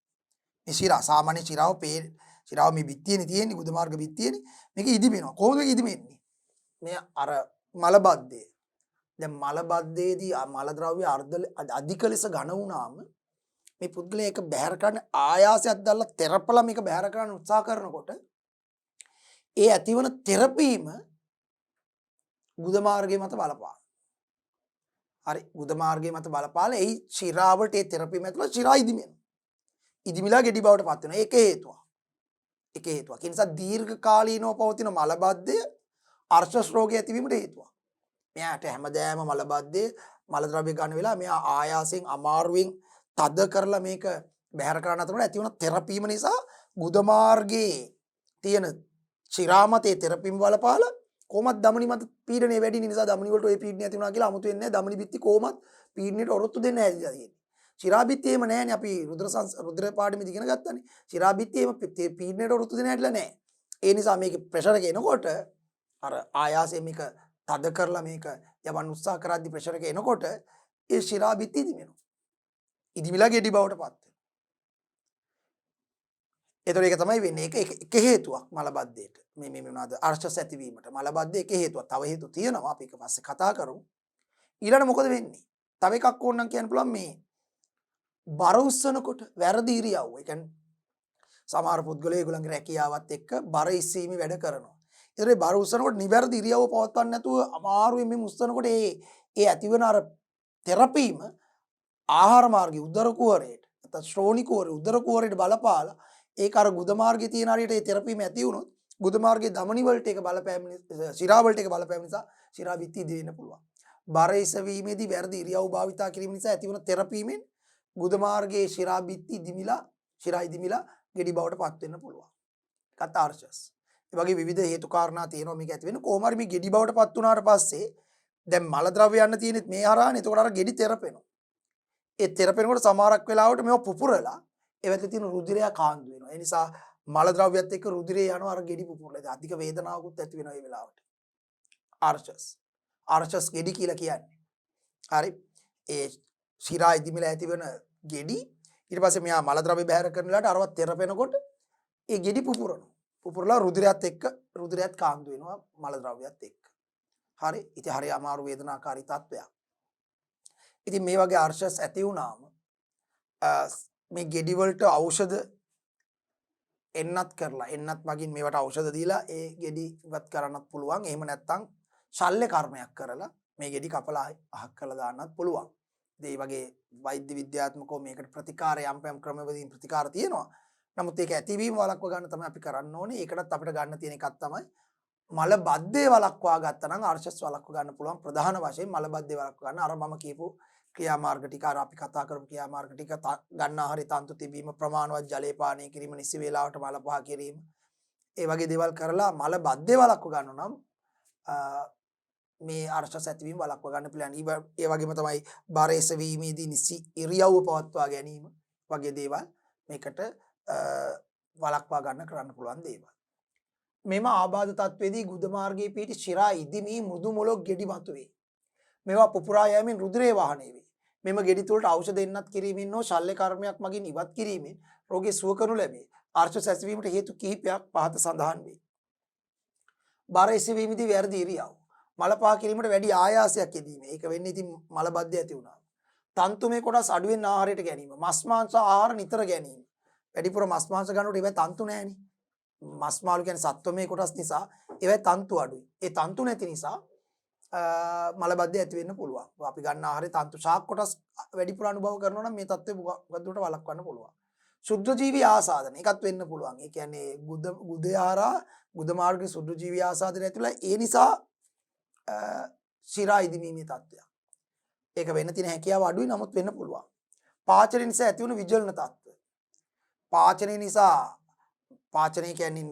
මේ ශිරා සාමාන්‍ය ශිරාව මේ බිත්තියනේ තියෙන්නේ, ගුද මාර්ග බිත්තියනේ. මේක ඉදිමෙනවා. කොහොමද මේක ඉදිමෙන්නේ? මේ අර මල බද්ධය. දැන් මල බද්ධයේදී මල ද්‍රව්‍ය අධික ලෙස ඝන වුණාම මේ පුද්ගලයා ඒක බැහැර කරන්න ආයාසයක් දැල්ලා තෙරපලා මේක බැහැර කරන්න උත්සාහ කරනකොට ඒ ඇතිවන තෙරපීම ගුද මාර්ගයේ මත බලපාන. හරි. ගුද මාර්ගයේ මත බලපාලා ඒ ශිරාවට ඒ තෙරපීම ඇතුළත ශිරා ඉදිමෙනවා. ඉදිමිලා ගෙඩි බවට පත් වෙනවා. ඒක හේතුවක්. ඒක හේතුවක්. ඒ නිසා දීර්ඝ කාලීනව පවතින මල බද්ධය අර්ශස් රෝගය ඇතිවීමට හේතුවක්. මෙයාට හැමදාම මල බද්ධය මල ද්‍රව්‍ය ගන්න වෙලා මෙයා ආයාසයෙන් අමාරුවෙන් තද කරලා මේක බැහැර කරන්න අතරට ඇති වුණ තෙරපීම නිසා ගුද මාර්ගයේ තියෙන ශිරාමතේ තෙරපීම බලපාලා කොහොමද ධමනි මත පීඩනය වැඩි නිසා ධමනි වලට ওই පීඩනය ඇති වුණා කියලා 아무තු වෙන්නේ නැහැ. ධමනි බිත්ති කොහොමද පීඩනයට ඔරොත්තු දෙන්න හැදිලා තියෙන්නේ. ශිරා බිත්ති එහෙම නැහැනේ. අපි රුධිර පාඩමේදී ඉගෙන ගත්තානේ. ශිරා බිත්ති එහෙම පීඩනයට ඔරොත්තු දෙන්න හැදිලා නැහැ. ඒ නිසා මේකේ ප්‍රෙෂර් එක එනකොට අර ආයාසයෙන් මේක තද කරලා මේක යවන්න උත්සාහ කරද්දි ප්‍රෙෂර් එක එනකොට ඒ ශිරා බිත්ති ඉදිමෙනවා. ඉදිමිලා ගෙඩි බවට පත් වෙනවා. ඒතර ඒක තමයි වෙන්නේ. ඒක එක හේතුවක් මල බද්ධයට. මේ මොනවාද අර්ශස් ඇතිවීමට මල බද්ධය එක හේතුවක්. තව හේතු තියෙනවා. අපි ඒක පස්සේ කතා කරමු. ඊළඟ මොකද වෙන්නේ? තව එකක් ඕනනම් කියන්න පුළුවන් මේ බර උස්සනකොට වැරදි ඉරියව්ව. ඒ කියන්නේ සමහර පුද්ගලයෝ ඒගොල්ලන්ගේ රැකියාවත් එක්ක බර ඉස්සීමේ වැඩ කරනවා. ඒතර ඒ බර උස්සනකොට නිවැරදි ඉරියව්ව පවත්වන්න නැතුව අමාරුවෙන් මේ උස්සනකොට ඒ ඇතිවන අර තෙරපීම ආහාර මාර්ගයේ උදර කුහරයට නැත්නම් ශ්‍රෝණි කුහරේ උදර කුහරයට බලපාලා ඒක අර ගුද මාර්ගයේ තියෙන හරියට ඒ තෙරපීම ඇති වුණොත් ගුද මාර්ගයේ ධමනි වලට ඒක බලපෑම ශිරා වලට ඒක බලපෑම නිසා ශිරා බිත්ති ඉදි වෙන්න පුළුවන්. බර එසවීමේදී වැරදි ඉරියව් භාවිතා කිරීම නිසා ඇතිවන තෙරපීමෙන් ගුද මාර්ගයේ ශිරා බිත්ති ඉදිමිලා ශිරා ඉදිමිලා ගෙඩි බවට පත් වෙන්න පුළුවන්. ඒකත් ආර්ශස්. ඒ වගේ විවිධ හේතු කාරණා තියෙනවා මේක ඇති වෙන. කොහොම හරි මේ ගෙඩි බවට පත් වුණාට පස්සේ දැන් මල ද්‍රව්‍ය යන්න තියෙනෙත් මේ හරහානේ. එතකොට අර ගෙඩි තෙරපෙනවා. ඒ තෙරපෙනකොට සමහරක් වෙලාවට මේවා පුපුරලා ඒ වැත්තේ තියෙන රුධිරය කාන්දු වෙනවා. ඒ නිසා මල ද්‍රව්‍යත් එක්ක රුධිරය යනවා අර ගෙඩි පුපුරලා. ඒක අධික වේදනාවකුත් ඇති වෙනවා මේ වෙලාවට. ආර්ශස්. ආර්ශස් ගෙඩි කියලා කියන්නේ. හරි. ඒ ශිරා ඉදිමිලා ඇති වෙන ගෙඩි ඊට පස්සේ මෙයා මල ද්‍රව්‍ය බැහැර කරන වෙලාවට අරවත් තෙරපෙනකොට ඒ ගෙඩි පුපුරනවා. පුපුරලා රුධිරයත් කාන්දු වෙනවා මල ද්‍රව්‍යත් එක්ක. හරි. ඉතින් හරි අමාරු වේදනාකාරී තත්වයක්. ඉතින් මේ වගේ ආර්ශස් ඇති වුණාම මේ ගෙඩි වලට ඖෂධ එන්නත් කරලා එන්නත් මගින් මේවට ඖෂධ දීලා ඒ ගෙඩි ඉවත් කරන්නත් පුළුවන්. එහෙම නැත්නම් ශල්‍ය කර්මයක් කරලා මේ ගෙඩි කපලා අහක් කරලා දාන්නත් පුළුවන්. ඒ වගේ වෛද්‍ය විද්‍යාත්මකව මේකට ප්‍රතිකාර යම් ක්‍රමවලින් ප්‍රතිකාර තියෙනවා. නමුත් ඒක ඇතිවීම වළක්ව ගන්න තමයි අපි කරන්න ඕනේ. ඒකටත් අපිට ගන්න තියෙන එකක් තමයි මල බද්ධය වළක්වා ගත්තා නම් ආර්ශස් වළක්ව ගන්න පුළුවන්. ප්‍රධාන වශයෙන් මල බද්ධය වළක්ව ගන්න අර මම කියපු ක්‍රියාමාර්ග ටික අර අපි කතා කරපු ක්‍රියාමාර්ග ටික ගන්න ආහාරය තන්තු තිබීම ප්‍රමාණවත් ජලය පානය කිරීම නිසි වේලාවට මල පහ කිරීම ඒ වගේ දේවල් කරලා මල බද්ධය වළක්ව ගන්න නම් මේ ආර්ශස් ඇතිවීම වළක්ව ගන්න පුළුවන්. ඒ වගේම තමයි බර එසවීමේදී නිසි ඉරියව්ව පවත්වා ගැනීම වගේ දේවල් මේකට වළක්වා ගන්න කරන්න පුළුවන් දේවල්. මෙම ආබාධ තත්ත්වයේදී ගුද මාර්ගයේ පිහිටි ශිරා ඉදිමී මෘදු මොළොක් ගෙඩි මතුවේ. මේවා පුපුරා යෑමෙන් රුධිරය වාහනය වේ. මෙම ගෙඩි තුළට ඖෂධ එන්නත් කිරීමෙන් හෝ ශල්‍ය කර්මයක් මගින් ඉවත් කිරීමෙන් රෝගී සුව කරනු ලැබේ. ආර්ශස් ඇතිවීමට හේතු කිහිපයක් පහත සඳහන් වේ. බර එසවීමේදී වැරදි ඉරියව්. මල පහ කිරීමට වැඩි ආයාසයක් යෙදීම. ඒක වෙන්නේ ඉතින් මල බද්ධය ඇති වුණා. තන්තුමය කොටස් අඩුවෙන් ආහාරයට ගැනීම. මස් මාංශ ආහාර නිතර ගැනීම. වැඩිපුර මස් මාංශ ගන්නකොට ඒවා තන්තු නැහැනේ. මස් මාළු කියන්නේ සත්වමය කොටස් නිසා ඒවා තන්තු අඩුයි. ඒ තන්තු නැති නිසා මල බද්ධය ඇති වෙන්න පුළුවන්. අපි ගන්න ආහාරේ තන්තු ශාක කොටස් වැඩිපුර අනුභව කරනවා නම් මේ තත්ත්වය ගොඩට වළක්වන්න පුළුවන්. ශුද්ධ ජීවි ආසාදන එකත් වෙන්න පුළුවන්. ඒ කියන්නේ ගුද ආහාර ගුද මාර්ගයේ ශුද්ධ ජීවි ආසාදන ඇතුළේ ඒ නිසා ශිරා ඉදිමීමේ තත්ත්වයක්. ඒක වෙන්න තියෙන හැකියාව අඩුයි නමුත් වෙන්න පුළුවන්. පාචනය නිසා ඇතිවන විජලන තත්ත්ව. පාචනය නිසා පාචනය කියන්නේ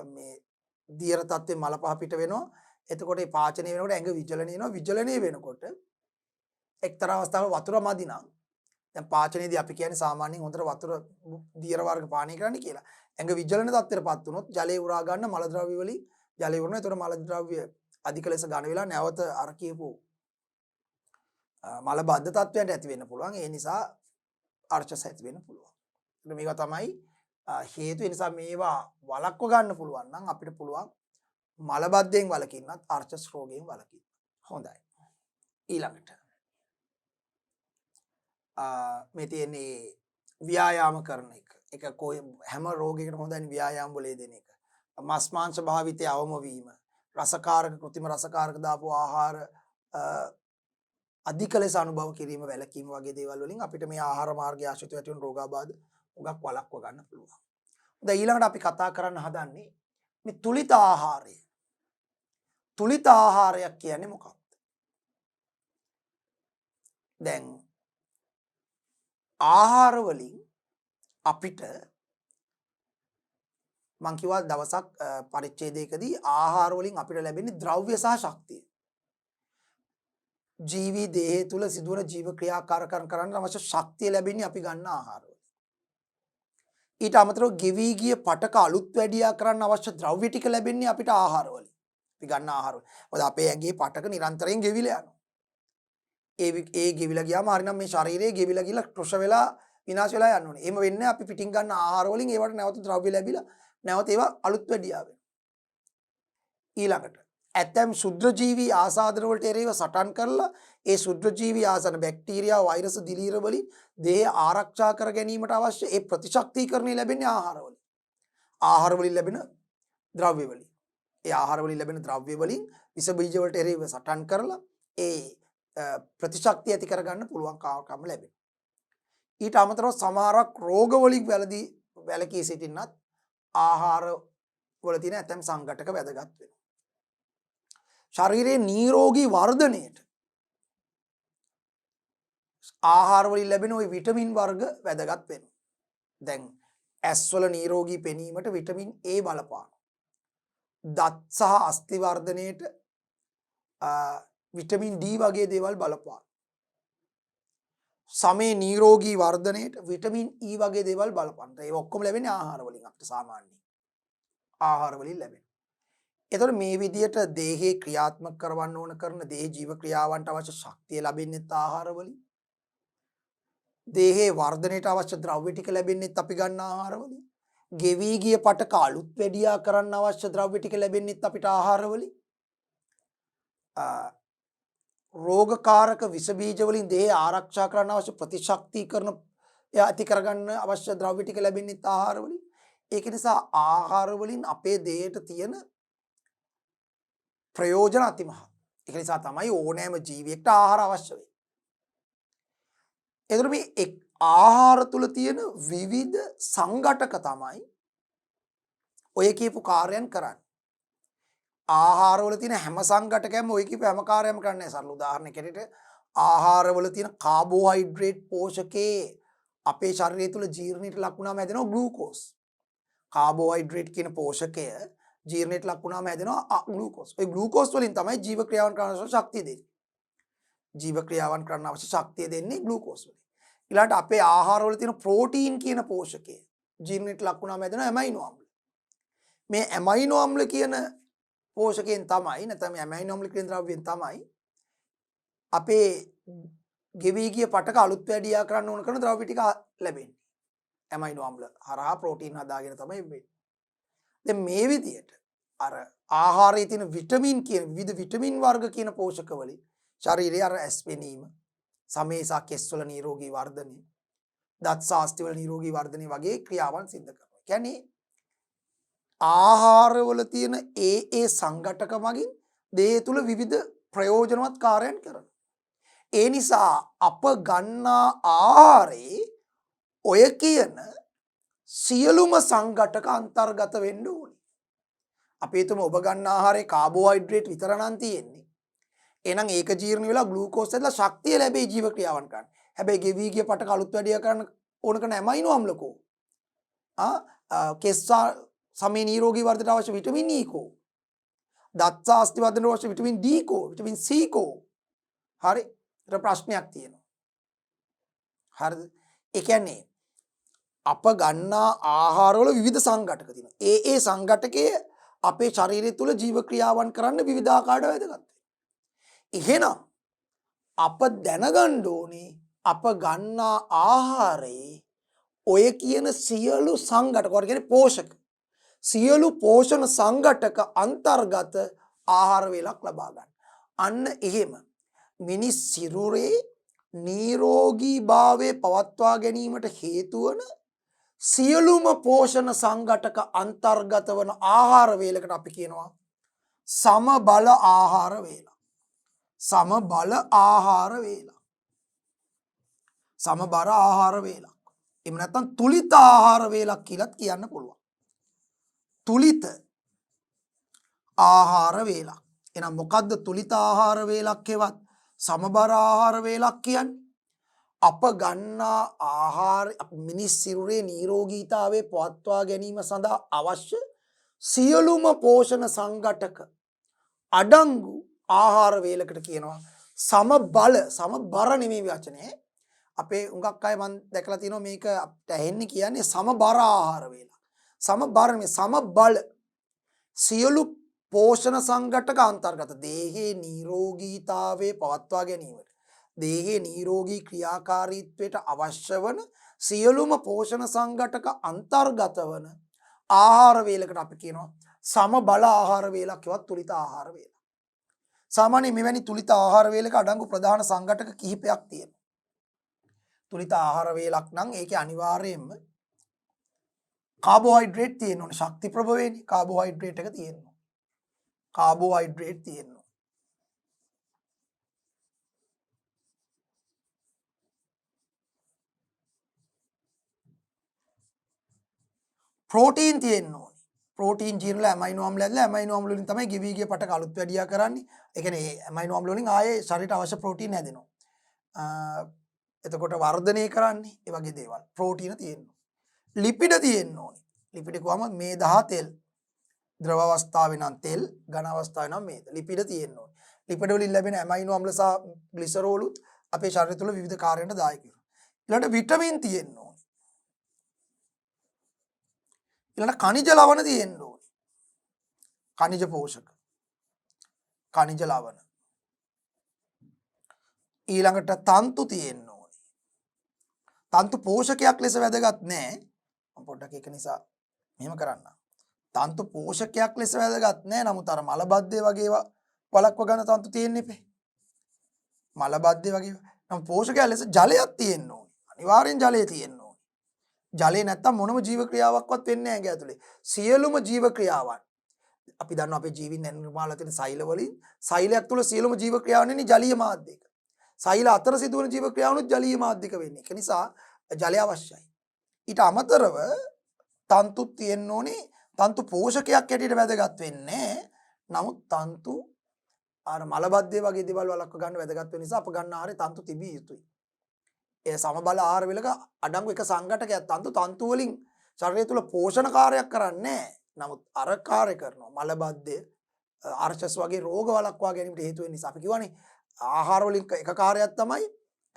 මේ දියර තත්ත්වේ මල පහ පිට වෙනවා. එතකොට මේ පාචනය වෙනකොට ඇඟ විජලනය වෙනවා. විජලනය වෙනකොට එක්තරා අවස්ථාවක වතුර මදි නම් දැන් පාචනයේදී අපි කියන්නේ සාමාන්‍යයෙන් හොඳට වතුර දියර වර්ග පානය කරන්න කියලා. ඇඟ විජලන තත්ත්වයටපත් වුණොත් ජලය උරා ගන්න මල ද්‍රව්‍ය වලින් ජලය උරනවා. එතකොට මල ද්‍රව්‍ය අධික ලෙස ඝන වෙලා නැවත අර කියපු මල බද්ධ තත්ත්වයට ඇති වෙන්න පුළුවන්. ඒ නිසා ආර්ශස් ඇති වෙන්න පුළුවන්. මේවා තමයි හේතු. ඒ නිසා මේවා වළක්ව ගන්න පුළුවන් නම් අපිට පුළුවන් මල බද්ධයෙන් වළකින්නත් ආර්ශස් රෝගයෙන් වළකින්න. හොඳයි. ඊළඟට මේ තියෙන්නේ ව්‍යායාම කරන එක. ඒක හැම රෝගයකටම හොඳයි ව්‍යායාම වල යෙදෙන එක. මස් මාංශ භාවිතය අවම වීම. රසකාරක කෘත්‍රිම රසකාරක දාපු ආහාර අධික ලෙස අනුභව කිරීම වැළකීම වගේ දේවල් වලින් අපිට මේ ආහාර මාර්ගය ආශ්‍රිතව ඇති වෙන රෝගාබාධ උගක් වළක්ව ගන්න පුළුවන්. දැන් ඊළඟට අපි කතා කරන්න හදන්නේ මේ තුලිත ආහාරය. තුලිත ආහාරයක් කියන්නේ මොකක්ද? දැන් ආහාර වලින් අපිට මං කිව්වා දවසක් පරිච්ඡේදයකදී ආහාර වලින් අපිට ලැබෙන්නේ ද්‍රව්‍ය සහ ශක්තිය. ජීවි දේහය තුල සිදුවන ජීව ක්‍රියාකාරකම් කරන්න අවශ්‍ය ශක්තිය ලැබෙන්නේ අපි ගන්න ආහාර වලින්. ඊට අමතරව ගෙවි ගිය පටක අලුත් වැඩියා කරන්න අවශ්‍ය ද්‍රව්‍ය ටික ලැබෙන්නේ අපිට ආහාර වලින්. අපි ගන්න ආහාර වලින්. මොකද අපේ ඇඟේ පටක නිරන්තරයෙන් ගෙවිලා යනවා. ඒ ගෙවිලා ගියාම හරිනම් මේ ශරීරයේ ගෙවිලා ගිහලා කෘෂ වෙලා විනාශ වෙලා යන්න ඕනේ. එහෙම වෙන්නේ අපි පිටින් ගන්න ආහාර වලින් ඒවට නැවත ද්‍රව්‍ය ලැබිලා නැවත ඒවා අලුත් වැඩියා වෙනවා. ඊළඟට ඇතැම් ශුද්‍රජීවී ආසාදන වලට එරෙහිව සටන් කරලා ඒ ශුද්‍රජීවී ආසන බැක්ටීරියා වෛරස් දිලීර වලින් දේහ ආරක්ෂා කර ගැනීමට අවශ්‍ය ඒ ප්‍රතිශක්තිකරණය ලැබෙන්නේ ආහාර වලින්. ආහාර වලින් ලැබෙන ද්‍රව්‍ය වලින්. ඒ ආහාර වලින් ලැබෙන ද්‍රව්‍ය වලින් විස බීජ වලට එරෙහිව සටන් කරලා ඒ ප්‍රතිශක්තිය ඇති කරගන්න පුළුවන් කාර්යක්‍රම ලැබෙනවා. ඊට අමතරව සමහරක් රෝග වලින් වැළකී සිටින්නත් ආහාර වල තියෙන ඇතැම් සංඝටක වැදගත් වෙනවා. ශරීරයේ නිරෝගී වර්ධනයට ආහාර වලින් ලැබෙන ওই විටමින් වර්ග වැදගත් වෙනවා. දැන් ඇස්වල නිරෝගී පෙනීමට විටමින් A බලපානවා. දත් සහ අස්ථි වර්ධනයේට විටමින් D වගේ දේවල් බලපානවා. සමේ නිරෝගී වර්ධනයේට විටමින් E වගේ දේවල් බලපානවා. ඒ ඔක්කොම ලැබෙන්නේ ආහාර වලින් අපිට සාමාන්‍යයෙන්. ආහාර වලින් ලැබෙන. එතකොට මේ විදියට දේහේ ක්‍රියාත්මක කරවන්න ඕන කරන දේහ ජීව ක්‍රියාවන්ට අවශ්‍ය ශක්තිය ලැබෙන්නේත් ආහාර වලින්. දේහේ වර්ධනයට අවශ්‍ය ද්‍රව්‍ය ටික ලැබෙන්නේත් අපි ගන්න ආහාර වලින්. ගෙවි ගිය පටක අලුත් වැඩියා කරන්න අවශ්‍ය ද්‍රව්‍ය ටික ලැබෙන්නේත් අපිට ආහාර වලින්. රෝගකාරක විස බීජ වලින් දේහය ආරක්ෂා කරන්න අවශ්‍ය ප්‍රතිශක්තිකරණ ඇති කරගන්න අවශ්‍ය ද්‍රව්‍ය ටික ලැබෙන්නේත් ආහාර වලින්. ඒක නිසා ආහාර වලින් අපේ දේහයට තියෙන ප්‍රයෝජන අතිමහත්. ඒක නිසා තමයි ඕනෑම ජීවියෙකුට ආහාර අවශ්‍ය වෙන්නේ. එතකොට මේ ආහාර තුල තියෙන විවිධ සංඝටක තමයි ඔය කියපු කාර්යයන් කරන්නේ. ආහාර වල තියෙන හැම සංඝටකයක්ම ඔය කියපු හැම කාර්යයක්ම කරන්නේ. සරල උදාහරණයකට ආහාර වල තියෙන කාබෝහයිඩ්‍රේට් පෝෂකේ අපේ ශරීරය තුල ජීර්ණයට ලක් වුණාම හැදෙනවා ග්ලූකෝස්. කාබෝහයිඩ්‍රේට් කියන පෝෂකය ජීර්ණයට ලක් වුණාම හැදෙනවා ග්ලූකෝස්. ඒ ග්ලූකෝස් වලින් තමයි ජීව ක්‍රියාවන් කරන්න අවශ්‍ය ශක්තිය දෙන්නේ. ජීව ක්‍රියාවන් කරන්න අවශ්‍ය ශක්තිය දෙන්නේ ග්ලූකෝස් වලින්. ඊළඟට අපේ ආහාර වල තියෙන ප්‍රෝටීන් කියන පෝෂකය ජීර්ණයට ලක් වුණාම හැදෙන ඇමයිනෝ අම්ල. මේ ඇමයිනෝ අම්ල කියන පෝෂකයෙන් තමයි නැත්නම් ඇමයිනෝ අම්ල කියන ද්‍රව්‍යයෙන් තමයි අපේ ගෙවි ගිය පටක අලුත් වැඩියා කරන්න ඕන කරන ද්‍රව්‍ය ටික ලැබෙන්නේ. ඇමයිනෝ අම්ල හරහා ප්‍රෝටීන් හදාගෙන තමයි වෙන්නේ. දැන් මේ විදියට අර ආහාරයේ තියෙන විටමින් කියන විවිධ විටමින් වර්ග කියන පෝෂක වලින් ශරීරයේ අර ඇස් පෙනීම, සමේසා කෙස්වල නිරෝගී වර්ධනය, දත් සාස්ති වල නිරෝගී වර්ධනය වගේ ක්‍රියාවන් සිද්ධ කරනවා. කියන්නේ ආහාරවල තියෙන ඒ සංඝටක මගින් දේහ තුල විවිධ ප්‍රයෝජනවත් කාර්යයන් කරනවා. ඒ නිසා අප ගන්නා ආහාරේ ඔය කියන සියලුම සංඝටක අන්තර්ගත වෙන්න ඕනේ. අපි හිතමු ඔබ ගන්න ආහාරේ කාබෝහයිඩ්‍රේට් විතර නම් තියෙන්නේ. එහෙනම් ඒක ජීර්ණ වෙලා ග්ලූකෝස් ඇදලා ශක්තිය ලැබෙයි ජීව ක්‍රියාවන් කරන්න. හැබැයි ගෙවි ගිය පටක අලුත් වැඩියා කරන්න ඕන කරන ඇමයිනෝ අම්ලකෝ. කෙස්සා සමේ නිරෝගී වර්ධනයට අවශ්‍ය විටමින් E කෝ. දත් සාස්ති වර්ධනයට අවශ්‍ය විටමින් D කෝ, විටමින් C කෝ. හරි. ඒතර ප්‍රශ්නයක් තියෙනවා. හරිද? ඒ කියන්නේ අප ගන්නා ආහාරවල විවිධ සංඝටක තියෙනවා. ඒ සංඝටකයේ අපේ ශරීරය තුල ජීව ක්‍රියාවන් කරන්න විවිධාකාරව වැදගත්. එහෙනම් අප දැනගන්න ඕනේ අප ගන්නා ආහාරයේ ඔය කියන සියලු සංඝටක වල කියන්නේ පෝෂක සියලු පෝෂණ සංඝටක අන්තර්ගත ආහාර වේලක් ලබා ගන්න. අන්න එහෙම මිනිස් සිරුරේ නිරෝගීභාවය පවත්වා ගැනීමට හේතු වන සියලුම පෝෂණ සංඝටක අන්තර්ගත වන ආහාර වේලකට අපි කියනවා සමබල ආහාර වේල. සමබල ආහාර වේල. සමබර ආහාර වේලක්. එහෙම නැත්නම් තුලිත ආහාර වේලක් කියලාත් කියන්න පුළුවන්. තුලිත ආහාර වේලක්. එහෙනම් මොකද්ද තුලිත ආහාර වේලක් හෙවත් සමබර ආහාර වේලක් කියන්නේ? අප ගන්නා ආහාර මිනිස් සිරුරේ නිරෝගීතාවය පවත්වා ගැනීම සඳහා අවශ්‍ය සියලුම පෝෂණ සංඝටක අඩංගු ආහාර වේලකට කියනවා සමබල. සමබර නෙමෙයි වචනේ. අපේ උඟක් අය මම දැකලා තියෙනවා මේක ඇහෙන්නේ කියන්නේ සමබර ආහාර වේල. සමබර නෙමෙයි සමබල. සියලු පෝෂණ සංඝටක අන්තර්ගත දේහේ නිරෝගීතාවය පවත්වා ගැනීමට දේහේ නිරෝගී ක්‍රියාකාරීත්වයට අවශ්‍ය වන සියලුම පෝෂණ සංඝටක අන්තර්ගත වන ආහාර වේලකට අපි කියනවා සමබල ආහාර වේලක් හෙවත් තුලිත ආහාර වේල. සාමාන්‍යයෙන් මෙවැනි තුලිත ආහාර වේලක අඩංගු ප්‍රධාන සංඝටක කිහිපයක් තියෙනවා. තුලිත ආහාර වේලක් නම් ඒකේ අනිවාර්යයෙන්ම කාබෝහයිඩ්‍රේට් තියෙන්න ඕනේ. ශක්ති ප්‍රභවේනේ කාබෝහයිඩ්‍රේට් එක තියෙනවා. කාබෝහයිඩ්‍රේට් තියෙනවා. ප්‍රෝටීන් තියෙන්න ඕනේ. ප්‍රෝටීන් ජීර්ණල ඇමයිනෝ අම්ල ඇදලා ඇමයිනෝ අම්ල වලින් තමයි ගෙවි ගිය පටක අලුත් වැඩියා කරන්නේ. ඒ කියන්නේ ඇමයිනෝ අම්ල වලින් ආයේ ශරීරයට අවශ්‍ය ප්‍රෝටීන් හැදෙනවා. එතකොට වර්ධනය කරන්නේ ඒ වගේ දේවල්. ප්‍රෝටීන තියෙන්න ඕනේ. ලිපිඩ තියෙන්න ඕනේ. ලිපිඩ කොහොමද මේ 10 තෙල්. ද්‍රව අවස්ථාවේ නම් තෙල්, ඝන අවස්ථාවේ නම් මේද. ලිපිඩ තියෙන්න ඕනේ. ලිපිඩ වලින් ලැබෙන ඇමයිනෝ අම්ල සහ ග්ලිසරෝලුත් අපේ ශරීරය තුළ විවිධ කාර්යයන්ට දායක වෙනවා. ඊළඟට විටමින් තියෙන්න ඕනේ. ඊළඟට khනිජ ලවණ තියෙන්න ඕනේ. khනිජ පෝෂක. khනිජ ලවණ. ඊළඟට තන්තු තියෙන්න ඕනේ. තන්තු පෝෂකයක් ලෙස වැදගත් නෑ. මම පොඩ්ඩක් ඒක නිසා මෙහෙම කරන්නම්. තන්තු පෝෂකයක් ලෙස වැදගත් නෑ. නමුත් අර මලබද්ධය වගේ ඒවා වලක්ව ගන්න තන්තු තියෙන්න එපේ. මලබද්ධය වගේ නම් පෝෂකයක් ලෙස ජලයක් තියෙන්න ඕනේ. අනිවාර්යෙන් ජලය තියෙන්න ඕනේ. ජලය නැත්තම් මොනම ජීව ක්‍රියාවක්වත් වෙන්නේ නැහැ ඇඟ ඇතුලේ. සියලුම ජීව ක්‍රියාවන් අපි දන්නවා අපේ ජීවින් නිර්මාණය තියෙන සෛල වලින් සෛලයක් තුල සියලුම ජීව ක්‍රියාවන් ඉන්නේ ජලීය මාධ්‍යයක. සෛල අතර සිදුවන ජීව ක්‍රියාවනුත් ජලීය මාධ්‍යක වෙන්නේ. ඒක නිසා ජලය අවශ්‍යයි. ඊට අමතරව තන්තුත් තියෙන්න ඕනේ. තන්තු පෝෂකයක් ඇටියට වැදගත් වෙන්නේ. නමුත් තන්තු අර මලබද්ධය වගේ දේවල් වලක්ව ගන්න වැදගත් වෙන නිසා අප ගන්න ආහාරේ තන්තු තිබිය යුතුයි. ඒ සමබල ආහාර වේලක අඩංගු එක සංඝටකයක් තන්තු වලින් ශරීරය තුල පෝෂණ කාර්යයක් කරන්නේ නැහැ. නමුත් අර කාර්ය කරනවා. මලබද්ධය ආර්චස් වගේ රෝග වලක්වා ගැනීමට හේතු වෙන නිසා අපි කියවනේ ආහාර වලින් එක කාර්යයක් තමයි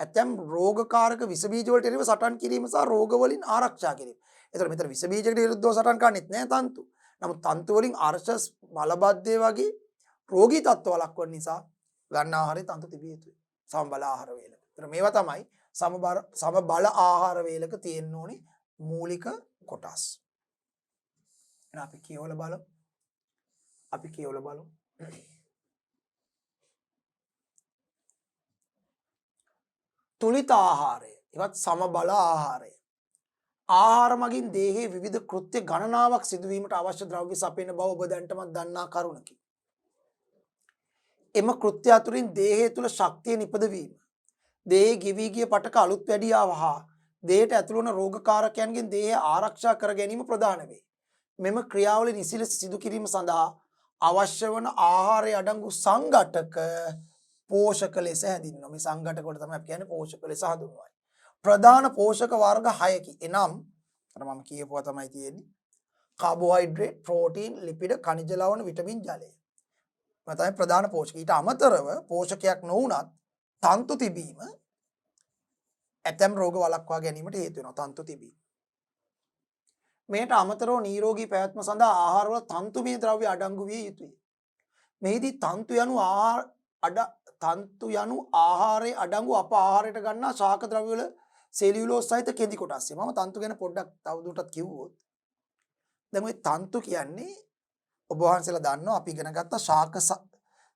ඇතැම් රෝගකාරක විස බීජ වලට එරෙහිව සටන් කිරීම සහ රෝග වලින් ආරක්ෂා කිරීම. ඒතර මෙතන විස බීජයකට විරුද්ධව සටන් කරන්නේත් නැහැ තන්තු. නමුත් තන්තු වලින් ආර්චස් මලබද්ධය වගේ රෝගී තත්ත්ව වළක්වන නිසා ගන්න ආහාරය තන්තු තිබිය යුතුයි. සමබල ආහාර වේල. ඒතර මේවා තමයි සමබල ආහාර වේලක තියෙන්න ඕනේ මූලික කොටස්. එහෙනම් අපි කියවල බලමු. තුලිත ආහාරය. ඒවත් සමබල ආහාරය. ආහාර මගින් දේහයේ විවිධ කෘත්‍ය ගණනාවක් සිදුවීමට අවශ්‍ය ද්‍රව්‍ය සපයන බව ඔබ දැනටමත් දන්නා කරුණකි. එම කෘත්‍ය අතුරින් දේහය තුල ශක්තිය නිපදවීම, දේහයේ ගෙවී ගිය පටක අලුත් වැඩියාව හා දේහයට ඇතුළු වන රෝගකාරකයන්ගෙන් දේහය ආරක්ෂා කර ගැනීම ප්‍රධාන වේ. මෙම ක්‍රියාවලිය නිසි ලෙස සිදු කිරීම සඳහා අවශ්‍ය වන ආහාරයේ අඩංගු සංඝටක පෝෂක ලෙස හැඳින්වෙනවා. මේ සංඝටක වලට තමයි අපි කියන්නේ පෝෂක ලෙස හඳුන්වන්නේ. ප්‍රධාන පෝෂක වර්ග 6කි. එනම් අර මම කියපුවා තමයි තියෙන්නේ. කාබෝහයිඩ්‍රේට්, ප්‍රෝටීන්, ලිපිඩ, khනිජ ලවණ, විටමින්, ජලය. මේ තමයි ප්‍රධාන පෝෂක. ඊට අමතරව පෝෂකයක් නොවුනත් තන්තු තිබීම ඇතැම් රෝග වළක්වා ගැනීමට හේතු වෙනවා. තන්තු තිබීම. මේට අමතරව නිරෝගී පැවැත්ම සඳහා ආහාරවල තන්තුමය ද්‍රව්‍ය අඩංගු විය යුතුය. මෙහිදී තන්තු යනු ආහාරයේ අඩංගු අප ආහාරයට ගන්නා ශාක ද්‍රව්‍ය වල සෙලියුලෝස් සහිත කෙඳි කොටස්. මම තන්තු ගැන පොඩ්ඩක් තවදුරටත් කිව්වොත් දැන් මේ තන්තු කියන්නේ ඔබ වහන්සේලා දන්නවා අපි ඉගෙන ගත්ත